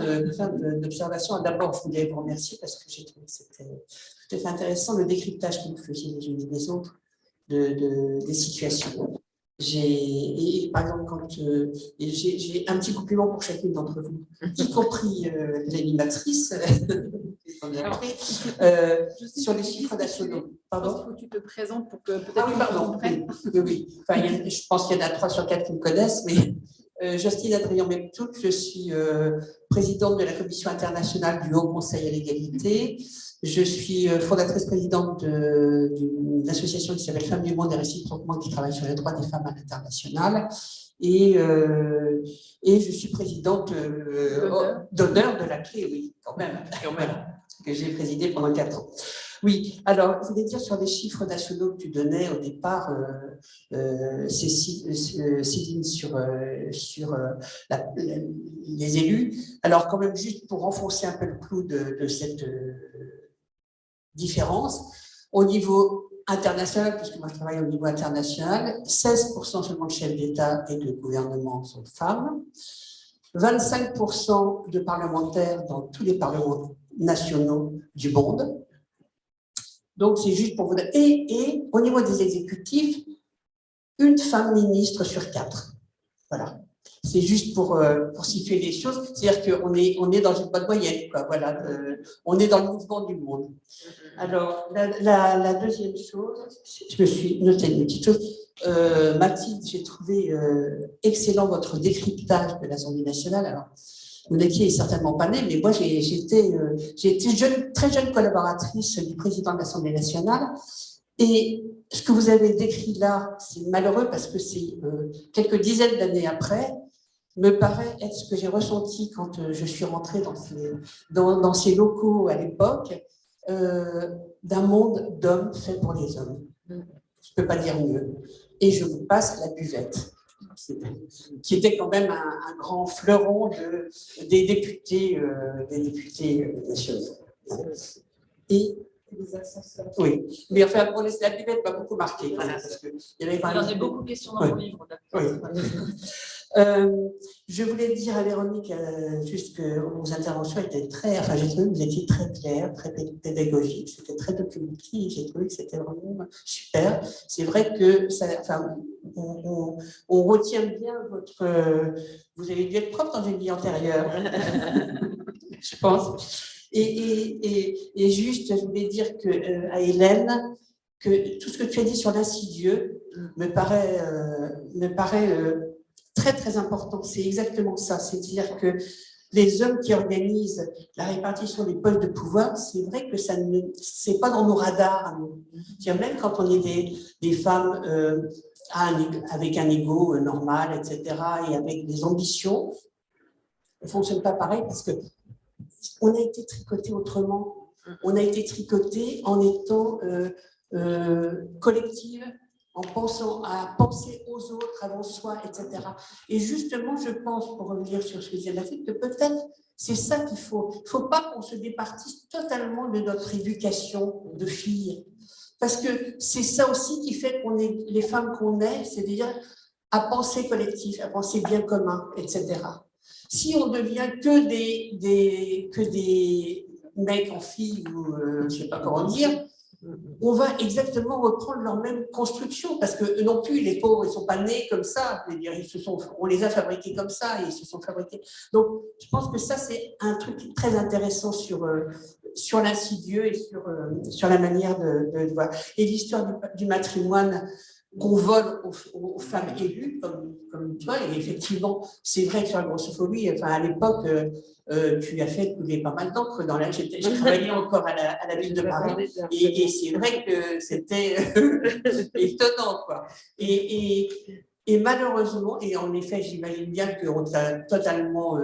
Speaker 6: d'observations. D'abord, je voulais vous remercier parce que j'ai trouvé que c'était tout à fait intéressant le décryptage que vous faisiez les unes et les autres des situations. Et par exemple, quand j'ai un petit compliment pour chacune d'entre vous, y compris l'animatrice, sur les chiffres nationaux. Pardon ?
Speaker 1: Il faut que tu te présentes pour que peut-être
Speaker 6: Ah oui, pardon. Oui. Enfin, je pense qu'il y en a 3 sur 4 qui me connaissent, mais Justine Adrien-Meptouk, je suis présidente de la Commission internationale du Haut Conseil à l'égalité. Je suis fondatrice présidente d'une association qui s'appelle Femmes du Monde et réciproquement, qui travaille sur les droits des femmes à l'international. Et je suis présidente d'honneur de la clé, oui, quand même, que j'ai présidée pendant 4 ans. Oui, alors, je voulais dire sur les chiffres nationaux que tu donnais au départ, Céline, sur les élus. Alors, quand même, juste pour renforcer un peu le clou de cette différence, au niveau international, puisque moi je travaille au niveau international, 16% seulement de chefs d'État et de gouvernement sont femmes, 25% de parlementaires dans tous les parlements nationaux du monde. Donc, c'est juste pour vous dire. Et au niveau des exécutifs, une femme ministre sur 4. Voilà. C'est juste pour situer les choses. C'est-à-dire qu'on est dans une bonne moyenne, quoi. Voilà. On est dans le mouvement du monde. Alors, la deuxième chose, je me suis noté une petite chose. Mathilde, j'ai trouvé excellent votre décryptage de l'Assemblée nationale. Alors, vous n'étiez certainement pas née, mais moi, j'ai été très jeune collaboratrice du président de l'Assemblée nationale. Et ce que vous avez décrit là, c'est malheureux parce que c'est quelques dizaines d'années après, me paraît être ce que j'ai ressenti quand je suis rentrée dans ces locaux à l'époque, d'un monde d'hommes fait pour les hommes. Je ne peux pas dire mieux. Et je vous passe la buvette, qui était quand même un grand fleuron des députés nationaux. Et oui, mais enfin, la buvette m'a beaucoup marqué. Il y a beaucoup de questions dans mon livre. Oui. Je voulais dire à Véronique juste que vos interventions étaient j'ai trouvé que vous étiez très claires, très pédagogiques, c'était très documenté, j'ai trouvé que c'était vraiment super. C'est vrai que on retient bien vous avez dû être prof dans une vie antérieure, je pense. Et juste, je voulais dire à Hélène que tout ce que tu as dit sur l'insidieux me paraît très, très important. C'est exactement ça. C'est-à-dire que les hommes qui organisent la répartition des postes de pouvoir, c'est vrai que c'est pas dans nos radars. Même quand on est des femmes avec un ego normal, etc., et avec des ambitions, on ne fonctionne pas pareil parce que on a été tricoté autrement. On a été tricoté en étant collective, en pensant à penser aux autres avant soi, etc. Et justement, je pense, pour revenir sur ce que disait Mathilde, que peut-être c'est ça qu'il faut. Il ne faut pas qu'on se départisse totalement de notre éducation de filles. Parce que c'est ça aussi qui fait qu'on est les femmes qu'on est, c'est-à-dire à penser collectif, à penser bien commun, etc. Si on devient que des mecs en filles, ou je ne sais pas comment dire, on va exactement reprendre leur même construction, parce que non plus, les pauvres, ils ne sont pas nés comme ça, on les a fabriqués comme ça, et ils se sont fabriqués. Donc, je pense que ça, c'est un truc très intéressant sur l'insidieux et sur la manière de voir. Et l'histoire du matrimoine qu'on vole aux femmes élues, comme toi, et effectivement, c'est vrai que sur la grossophobie, à l'époque, tu as fait couler pas mal d'encre dans la. J'ai travaillé encore à la ville de Paris, et c'est vrai que c'était étonnant, quoi. Et malheureusement, et en effet, j'imagine bien qu'on t'a totalement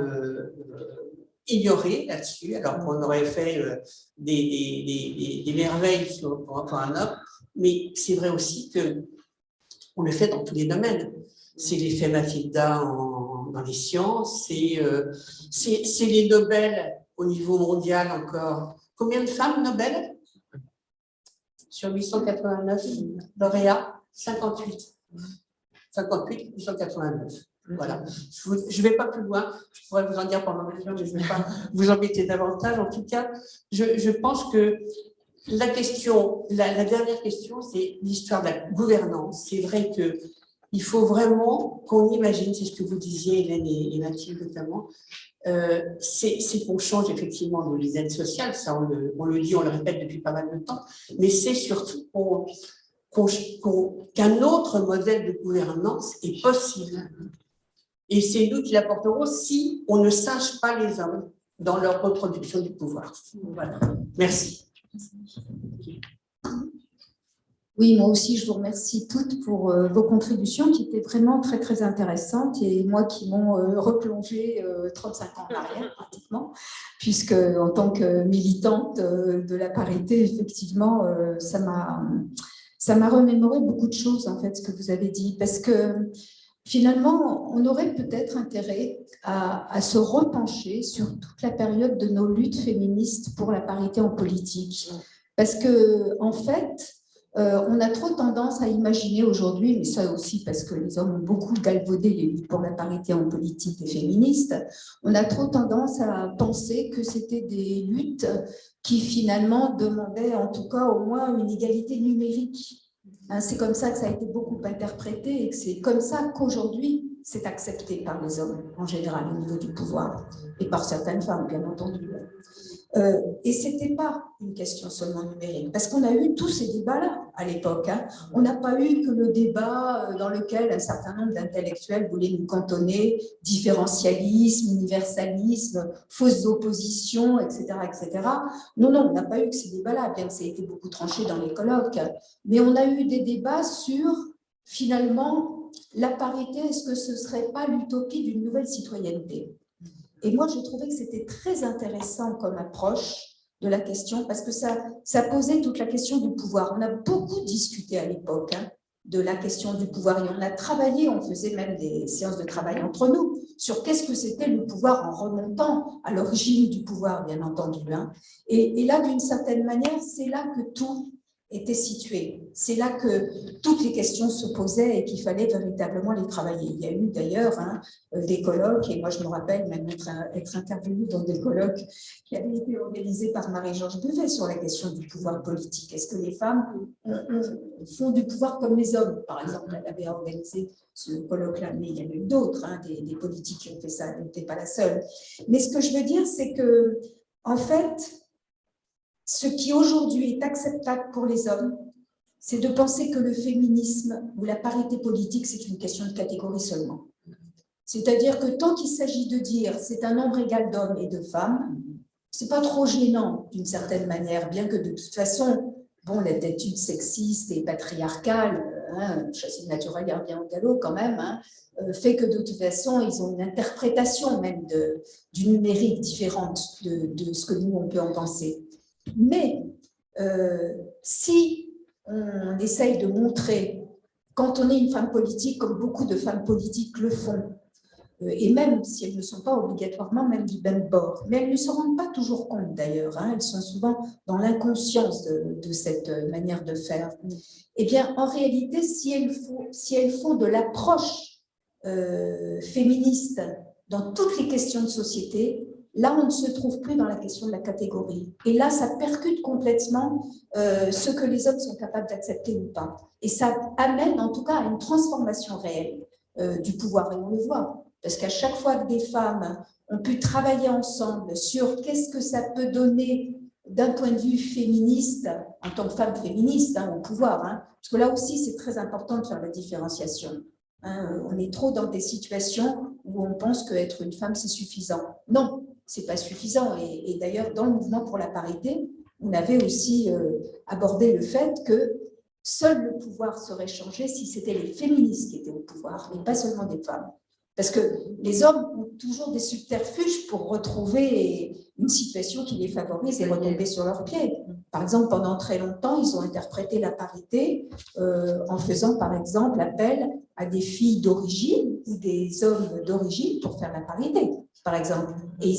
Speaker 6: ignoré là-dessus, alors qu'on aurait fait des merveilles pour un homme, mais c'est vrai aussi que on le fait dans tous les domaines. C'est l'effet Mathilda dans les sciences, c'est les Nobel au niveau mondial encore. Combien de femmes Nobel sur 889 lauréats? 58. 58, 889. Voilà. Je ne vais pas plus loin. Je pourrais vous en dire pendant des heures, mais je ne vais pas vous embêter davantage. En tout cas, je pense que la dernière question, c'est l'histoire de la gouvernance. C'est vrai que il faut vraiment qu'on imagine, c'est ce que vous disiez, Hélène et Mathilde notamment, c'est qu'on change effectivement les aides sociales, ça on le dit, on le répète depuis pas mal de temps, mais c'est surtout qu'un autre modèle de gouvernance est possible. Et c'est nous qui l'apporterons si on ne singe pas les hommes dans leur reproduction du pouvoir. Voilà. Merci.
Speaker 7: Oui, moi aussi, je vous remercie toutes pour vos contributions qui étaient vraiment très, très intéressantes et moi qui m'ont replongé 35 ans en arrière pratiquement, puisque en tant que militante de la parité, effectivement, ça m'a remémoré beaucoup de choses, en fait, ce que vous avez dit, parce que finalement, on aurait peut-être intérêt à se repencher sur toute la période de nos luttes féministes pour la parité en politique, parce que, en fait, on a trop tendance à imaginer aujourd'hui, mais ça aussi parce que les hommes ont beaucoup galvaudé les luttes pour la parité en politique et féministe, on a trop tendance à penser que c'était des luttes qui finalement demandaient en tout cas au moins une égalité numérique. C'est comme ça que ça a été beaucoup interprété et que c'est comme ça qu'aujourd'hui c'est accepté par les hommes en général au niveau du pouvoir et par certaines femmes bien entendu. Et ce n'était pas une question seulement numérique, parce qu'on a eu tous ces débats-là à l'époque. On n'a pas eu que le débat dans lequel un certain nombre d'intellectuels voulaient nous cantonner, différentialisme, universalisme, fausses oppositions, etc., etc. Non, on n'a pas eu que ces débats-là, bien que ça ait été beaucoup tranché dans les colloques, mais on a eu des débats sur, finalement, la parité, est-ce que ce ne serait pas l'utopie d'une nouvelle citoyenneté ? Et moi, je trouvais que c'était très intéressant comme approche de la question, parce que ça posait toute la question du pouvoir. On a beaucoup discuté à l'époque de la question du pouvoir, et on a travaillé, on faisait même des séances de travail entre nous, sur qu'est-ce que c'était le pouvoir en remontant à l'origine du pouvoir, bien entendu. Et là, d'une certaine manière, c'est là que tout était situé. C'est là que toutes les questions se posaient et qu'il fallait véritablement les travailler. Il y a eu d'ailleurs des colloques, et moi je me rappelle même être intervenue dans des colloques qui avaient été organisés par Marie-Georges Buffet sur la question du pouvoir politique. Est-ce que les femmes font du pouvoir comme les hommes? Par exemple, elle avait organisé ce colloque-là, mais il y en a eu d'autres, des politiques qui ont fait ça, elle n'était pas la seule. Mais ce que je veux dire, c'est que, en fait, ce qui aujourd'hui est acceptable pour les hommes, c'est de penser que le féminisme ou la parité politique, c'est une question de catégorie seulement. C'est-à-dire que tant qu'il s'agit de dire c'est un nombre égal d'hommes et de femmes, c'est pas trop gênant d'une certaine manière, bien que de toute façon, bon, l'attitude sexiste et patriarcale, chasser le naturel et revient au galop quand même, fait que de toute façon, ils ont une interprétation même du numérique différente de ce que nous, on peut en penser. Mais si on essaye de montrer, quand on est une femme politique, comme beaucoup de femmes politiques le font, et même si elles ne sont pas obligatoirement même du même bord, mais elles ne se rendent pas toujours compte d'ailleurs, elles sont souvent dans l'inconscience de cette manière de faire, eh bien en réalité, si elles font de l'approche féministe dans toutes les questions de société, là, on ne se trouve plus dans la question de la catégorie. Et là, ça percute complètement ce que les hommes sont capables d'accepter ou pas. Et ça amène, en tout cas, à une transformation réelle du pouvoir. Et on le voit, parce qu'à chaque fois que des femmes ont pu travailler ensemble sur qu'est-ce que ça peut donner d'un point de vue féministe, en tant que femme féministe, au pouvoir, parce que là aussi, c'est très important de faire la différenciation. On est trop dans des situations où on pense qu'être une femme, c'est suffisant. Non, ce n'est pas suffisant. Et d'ailleurs, dans le mouvement pour la parité, on avait aussi abordé le fait que seul le pouvoir serait changé si c'était les féministes qui étaient au pouvoir, et pas seulement des femmes. Parce que les hommes ont toujours des subterfuges pour retrouver une situation qui les favorise et retomber sur leurs pieds. Par exemple, pendant très longtemps, ils ont interprété la parité en faisant, par exemple, appel à des filles d'origine ou des hommes d'origine pour faire la parité, par exemple. Et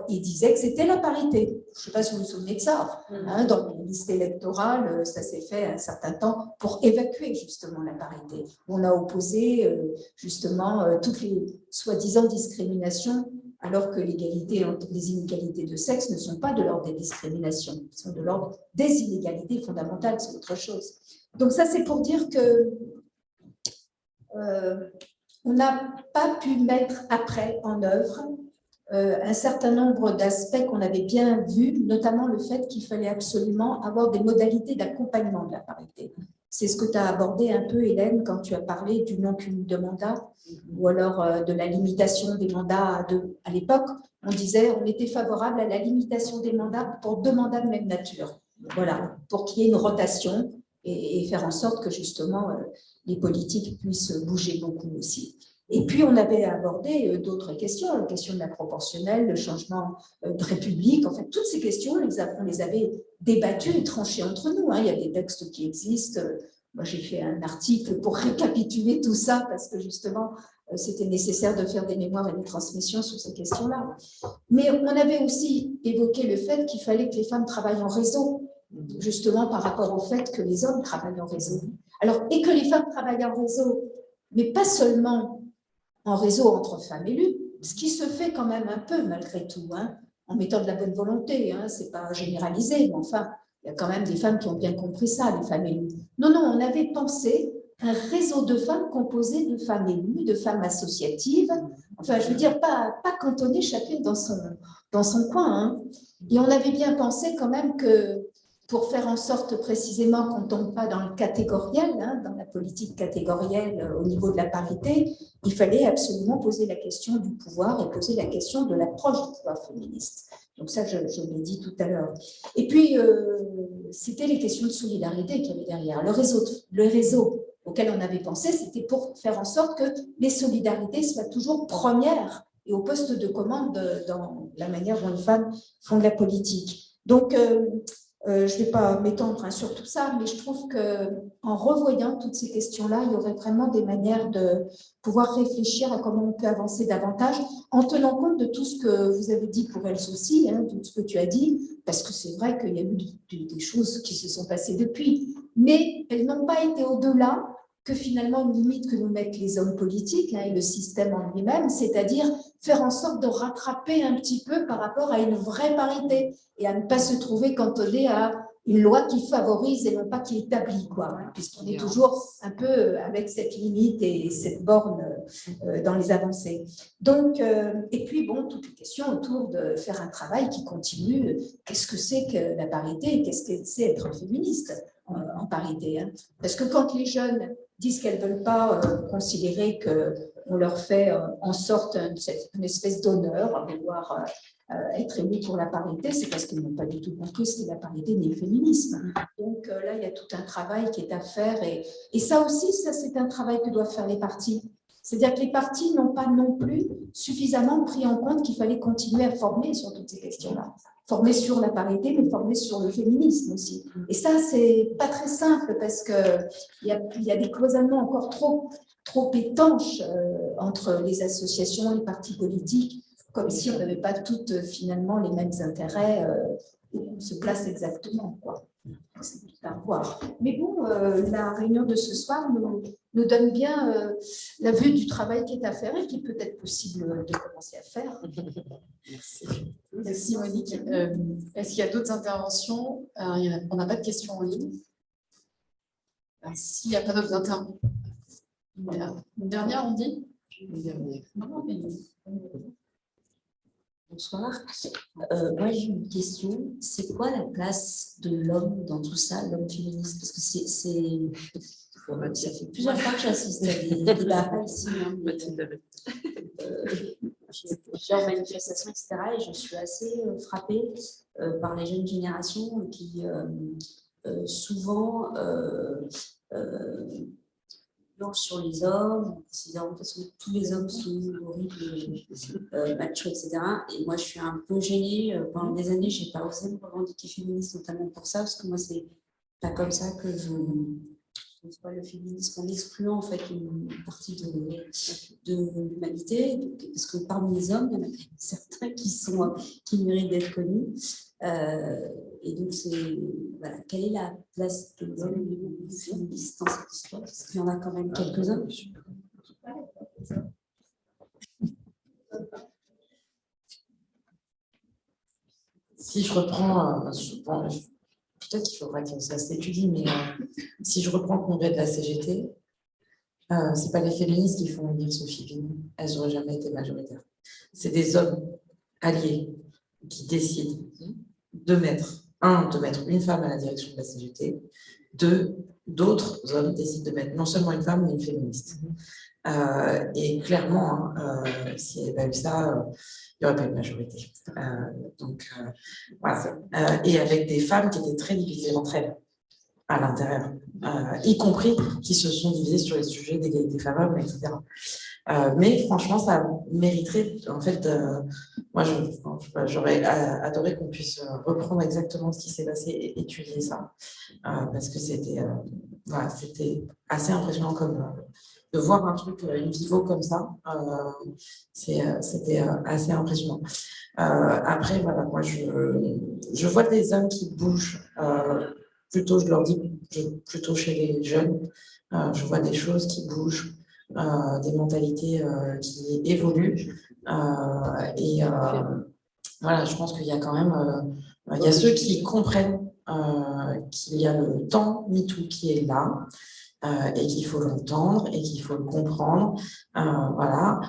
Speaker 7: ils disaient que c'était la parité. Je ne sais pas si vous vous souvenez de ça. Dans les listes électorales, ça s'est fait un certain temps pour évacuer justement la parité. On a opposé justement toutes les soi-disant discriminations, alors que les inégalités de sexe ne sont pas de l'ordre des discriminations, elles sont de l'ordre des inégalités fondamentales, c'est autre chose. Donc ça, c'est pour dire que on n'a pas pu mettre après en œuvre un certain nombre d'aspects qu'on avait bien vus, notamment le fait qu'il fallait absolument avoir des modalités d'accompagnement de la parité. C'est ce que tu as abordé un peu, Hélène, quand tu as parlé du non-cumul de mandats ou alors de la limitation des mandats. À l'époque, on disait on était favorable à la limitation des mandats pour 2 mandats de même nature. Voilà, pour qu'il y ait une rotation et faire en sorte que justement les politiques puissent bouger beaucoup aussi. Et puis, on avait abordé d'autres questions, la question de la proportionnelle, le changement de république. En fait, toutes ces questions, on les avait débattues et tranchées entre nous. Il y a des textes qui existent. Moi, j'ai fait un article pour récapituler tout ça parce que justement, c'était nécessaire de faire des mémoires et des transmissions sur ces questions-là. Mais on avait aussi évoqué le fait qu'il fallait que les femmes travaillent en réseau, justement par rapport au fait que les hommes travaillent en réseau. Alors, et que les femmes travaillent en réseau, mais pas seulement en réseau entre femmes élues, ce qui se fait quand même un peu malgré tout, en mettant de la bonne volonté, c'est pas généralisé, mais enfin, il y a quand même des femmes qui ont bien compris ça, les femmes élues. Non, on avait pensé un réseau de femmes composé de femmes élues, de femmes associatives, enfin, je veux dire, pas cantonnées chacune dans son coin. Et on avait bien pensé quand même que pour faire en sorte précisément qu'on ne tombe pas dans le catégoriel, dans la politique catégorielle au niveau de la parité, il fallait absolument poser la question du pouvoir et poser la question de l'approche du pouvoir féministe. Donc ça, je l'ai dit tout à l'heure. Et puis, c'était les questions de solidarité qu'il y avait derrière. Le réseau auquel on avait pensé, c'était pour faire en sorte que les solidarités soient toujours premières et au poste de commande dans la manière dont les femmes font de la politique. Donc, je ne vais pas m'étendre sur tout ça, mais je trouve qu'en revoyant toutes ces questions-là, il y aurait vraiment des manières de pouvoir réfléchir à comment on peut avancer davantage en tenant compte de tout ce que vous avez dit pour elles aussi, de tout ce que tu as dit, parce que c'est vrai qu'il y a eu des choses qui se sont passées depuis, mais elles n'ont pas été au-delà que finalement une limite que nous mettent les hommes politiques et le système en lui-même, c'est-à-dire faire en sorte de rattraper un petit peu par rapport à une vraie parité et à ne pas se trouver cantonné à une loi qui favorise et non pas qui établit, puisqu'on est toujours un peu avec cette limite et cette borne dans les avancées. Donc, et puis toutes les questions autour de faire un travail qui continue. Qu'est-ce que c'est que la parité? Qu'est-ce que c'est être féministe en parité, Parce que quand les jeunes disent qu'elles ne veulent pas considérer qu'on leur fait en sorte une espèce d'honneur à vouloir être élu pour la parité, c'est parce qu'ils n'ont pas du tout compris ce qu'est la parité ni le féminisme. Donc là, il y a tout un travail qui est à faire. Et ça aussi, c'est un travail que doivent faire les partis. C'est-à-dire que les partis n'ont pas non plus suffisamment pris en compte qu'il fallait continuer à former sur toutes ces questions-là. Former sur la parité, mais former sur le féminisme aussi. Et ça, c'est pas très simple parce qu'il y a des cloisonnements encore trop étanches entre les associations et les partis politiques, comme si on n'avait pas toutes finalement les mêmes intérêts où on se place exactement, C'est tout à voir. Mais bon, la réunion de ce soir nous donne bien la vue du travail qui est à faire et qui peut être possible de commencer à faire.
Speaker 1: Merci. Merci Monique. Est-ce qu'il y a d'autres interventions? On n'a pas de questions en ligne. S'il n'y a pas d'autres interventions. Une dernière, on dit? Une dernière.
Speaker 8: Bonsoir. Moi, j'ai une question. C'est quoi la place de l'homme dans tout ça, l'homme féministe? Parce que ça fait plusieurs fois que j'assiste à des débats ici. J'ai plusieurs manifestations, etc. Et je suis assez frappée par les jeunes générations qui souvent sur les hommes, en considérant que tous les hommes sont horribles, machos, etc. Et moi, je suis un peu gênée. Pendant des années, je n'ai pas osé me revendiquer féministe, notamment pour ça, parce que moi, c'est pas comme ça que je vois le féminisme, en excluant en fait une partie de l'humanité, parce que parmi les hommes, il y en a certains qui méritent d'être connus. Et donc, voilà, quelle est la place de l'homme féministe dans cette histoire? Parce qu'il y en a quand même quelques-uns.
Speaker 5: Si je reprends, peut-être qu'il faudra que ça s'étudie, mais si je reprends le congrès de la CGT, C'est pas les féministes qui font élire Sophie Binet, elles n'auraient jamais été majoritaires. C'est des hommes alliés qui décident de mettre une femme à la direction de la CGT, d'autres hommes décident de mettre non seulement une femme, mais une féministe. Et clairement, s'il n'y avait pas eu ça, il n'y aurait pas eu de majorité. Voilà. Et avec des femmes qui étaient très divisées entre elles, à l'intérieur, y compris qui se sont divisées sur les sujets d'égalité femmes-hommes, etc. Mais franchement, ça mériterait, en fait, moi, j'aurais adoré qu'on puisse reprendre exactement ce qui s'est passé et étudier ça, parce que c'était assez impressionnant de voir un truc in vivo comme ça. C'était assez impressionnant. Après, voilà, moi, je vois des hommes qui bougent, plutôt, je leur dis, plutôt chez les jeunes, je vois des choses qui bougent, des mentalités qui évoluent. Voilà, je pense qu'il y a quand même, il y a ceux qui comprennent qu'il y a le temps MeToo qui est là et qu'il faut l'entendre et qu'il faut le comprendre. Voilà.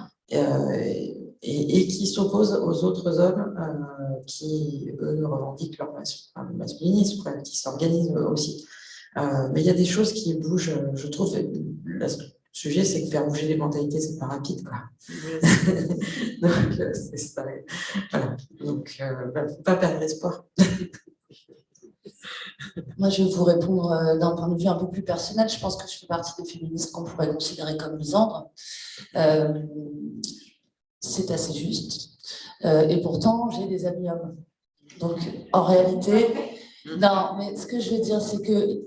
Speaker 5: Et qui s'opposent aux autres hommes qui, eux, revendiquent leur masculinisme, qui s'organisent aussi. Mais il y a des choses qui bougent, je trouve. Le sujet, c'est que faire bouger les mentalités, c'est pas rapide, quoi. Donc, c'est ça. Voilà. Donc, pas perdre espoir.
Speaker 2: Moi, je vais vous répondre d'un point de vue un peu plus personnel. Je pense que je fais partie des féministes qu'on pourrait considérer comme misandres. C'est assez juste. Et pourtant, j'ai des amis hommes. Donc, en réalité, non, mais ce que je veux dire, c'est que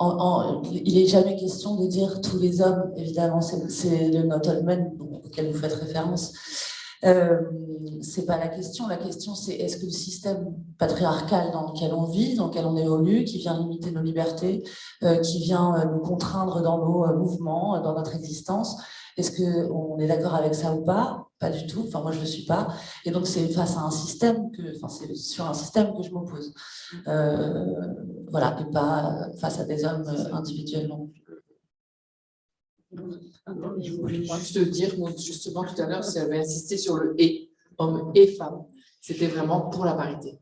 Speaker 2: il n'est jamais question de dire tous les hommes, évidemment, c'est le not all men auquel vous faites référence. C'est pas la question. La question, c'est est-ce que le système patriarcal dans lequel on vit, dans lequel on évolue, qui vient limiter nos libertés, qui vient nous contraindre dans nos mouvements, dans notre existence, est-ce qu'on est d'accord avec ça ou pas? Pas du tout. Enfin, moi, je ne le suis pas. Et donc, c'est face à un système c'est sur un système que je m'oppose. Voilà, et pas face à des hommes individuellement.
Speaker 4: Je voulais juste dire, justement, tout à l'heure, j'avais insisté sur le « et », hommes et femmes. C'était vraiment pour la parité.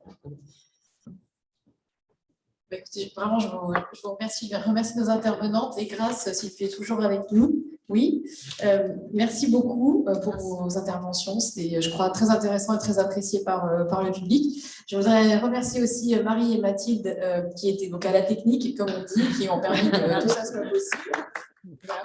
Speaker 1: Écoutez, vraiment, je vous remercie. Je remercie nos intervenantes et Grâce, s'il est toujours avec nous. Oui, merci beaucoup pour vos interventions. C'était, je crois, très intéressant et très apprécié par le public. Je voudrais remercier aussi Marie et Mathilde qui étaient donc à la technique, comme on dit, qui ont permis que tout ça soit possible. Voilà.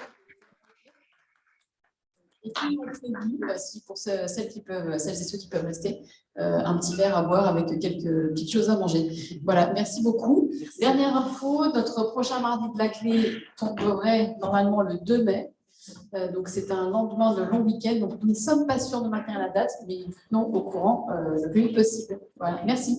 Speaker 1: Et qui ont prévu, pour celles et ceux qui peuvent rester, un petit verre à boire avec quelques petites choses à manger. Voilà, merci beaucoup. Merci. Dernière info, notre prochain mardi de la clé tomberait normalement le 2 mai. Donc c'est un lendemain de long week-end. Donc nous ne sommes pas sûrs de maintenir la date, mais nous tenons au courant le plus vite possible. Voilà, merci.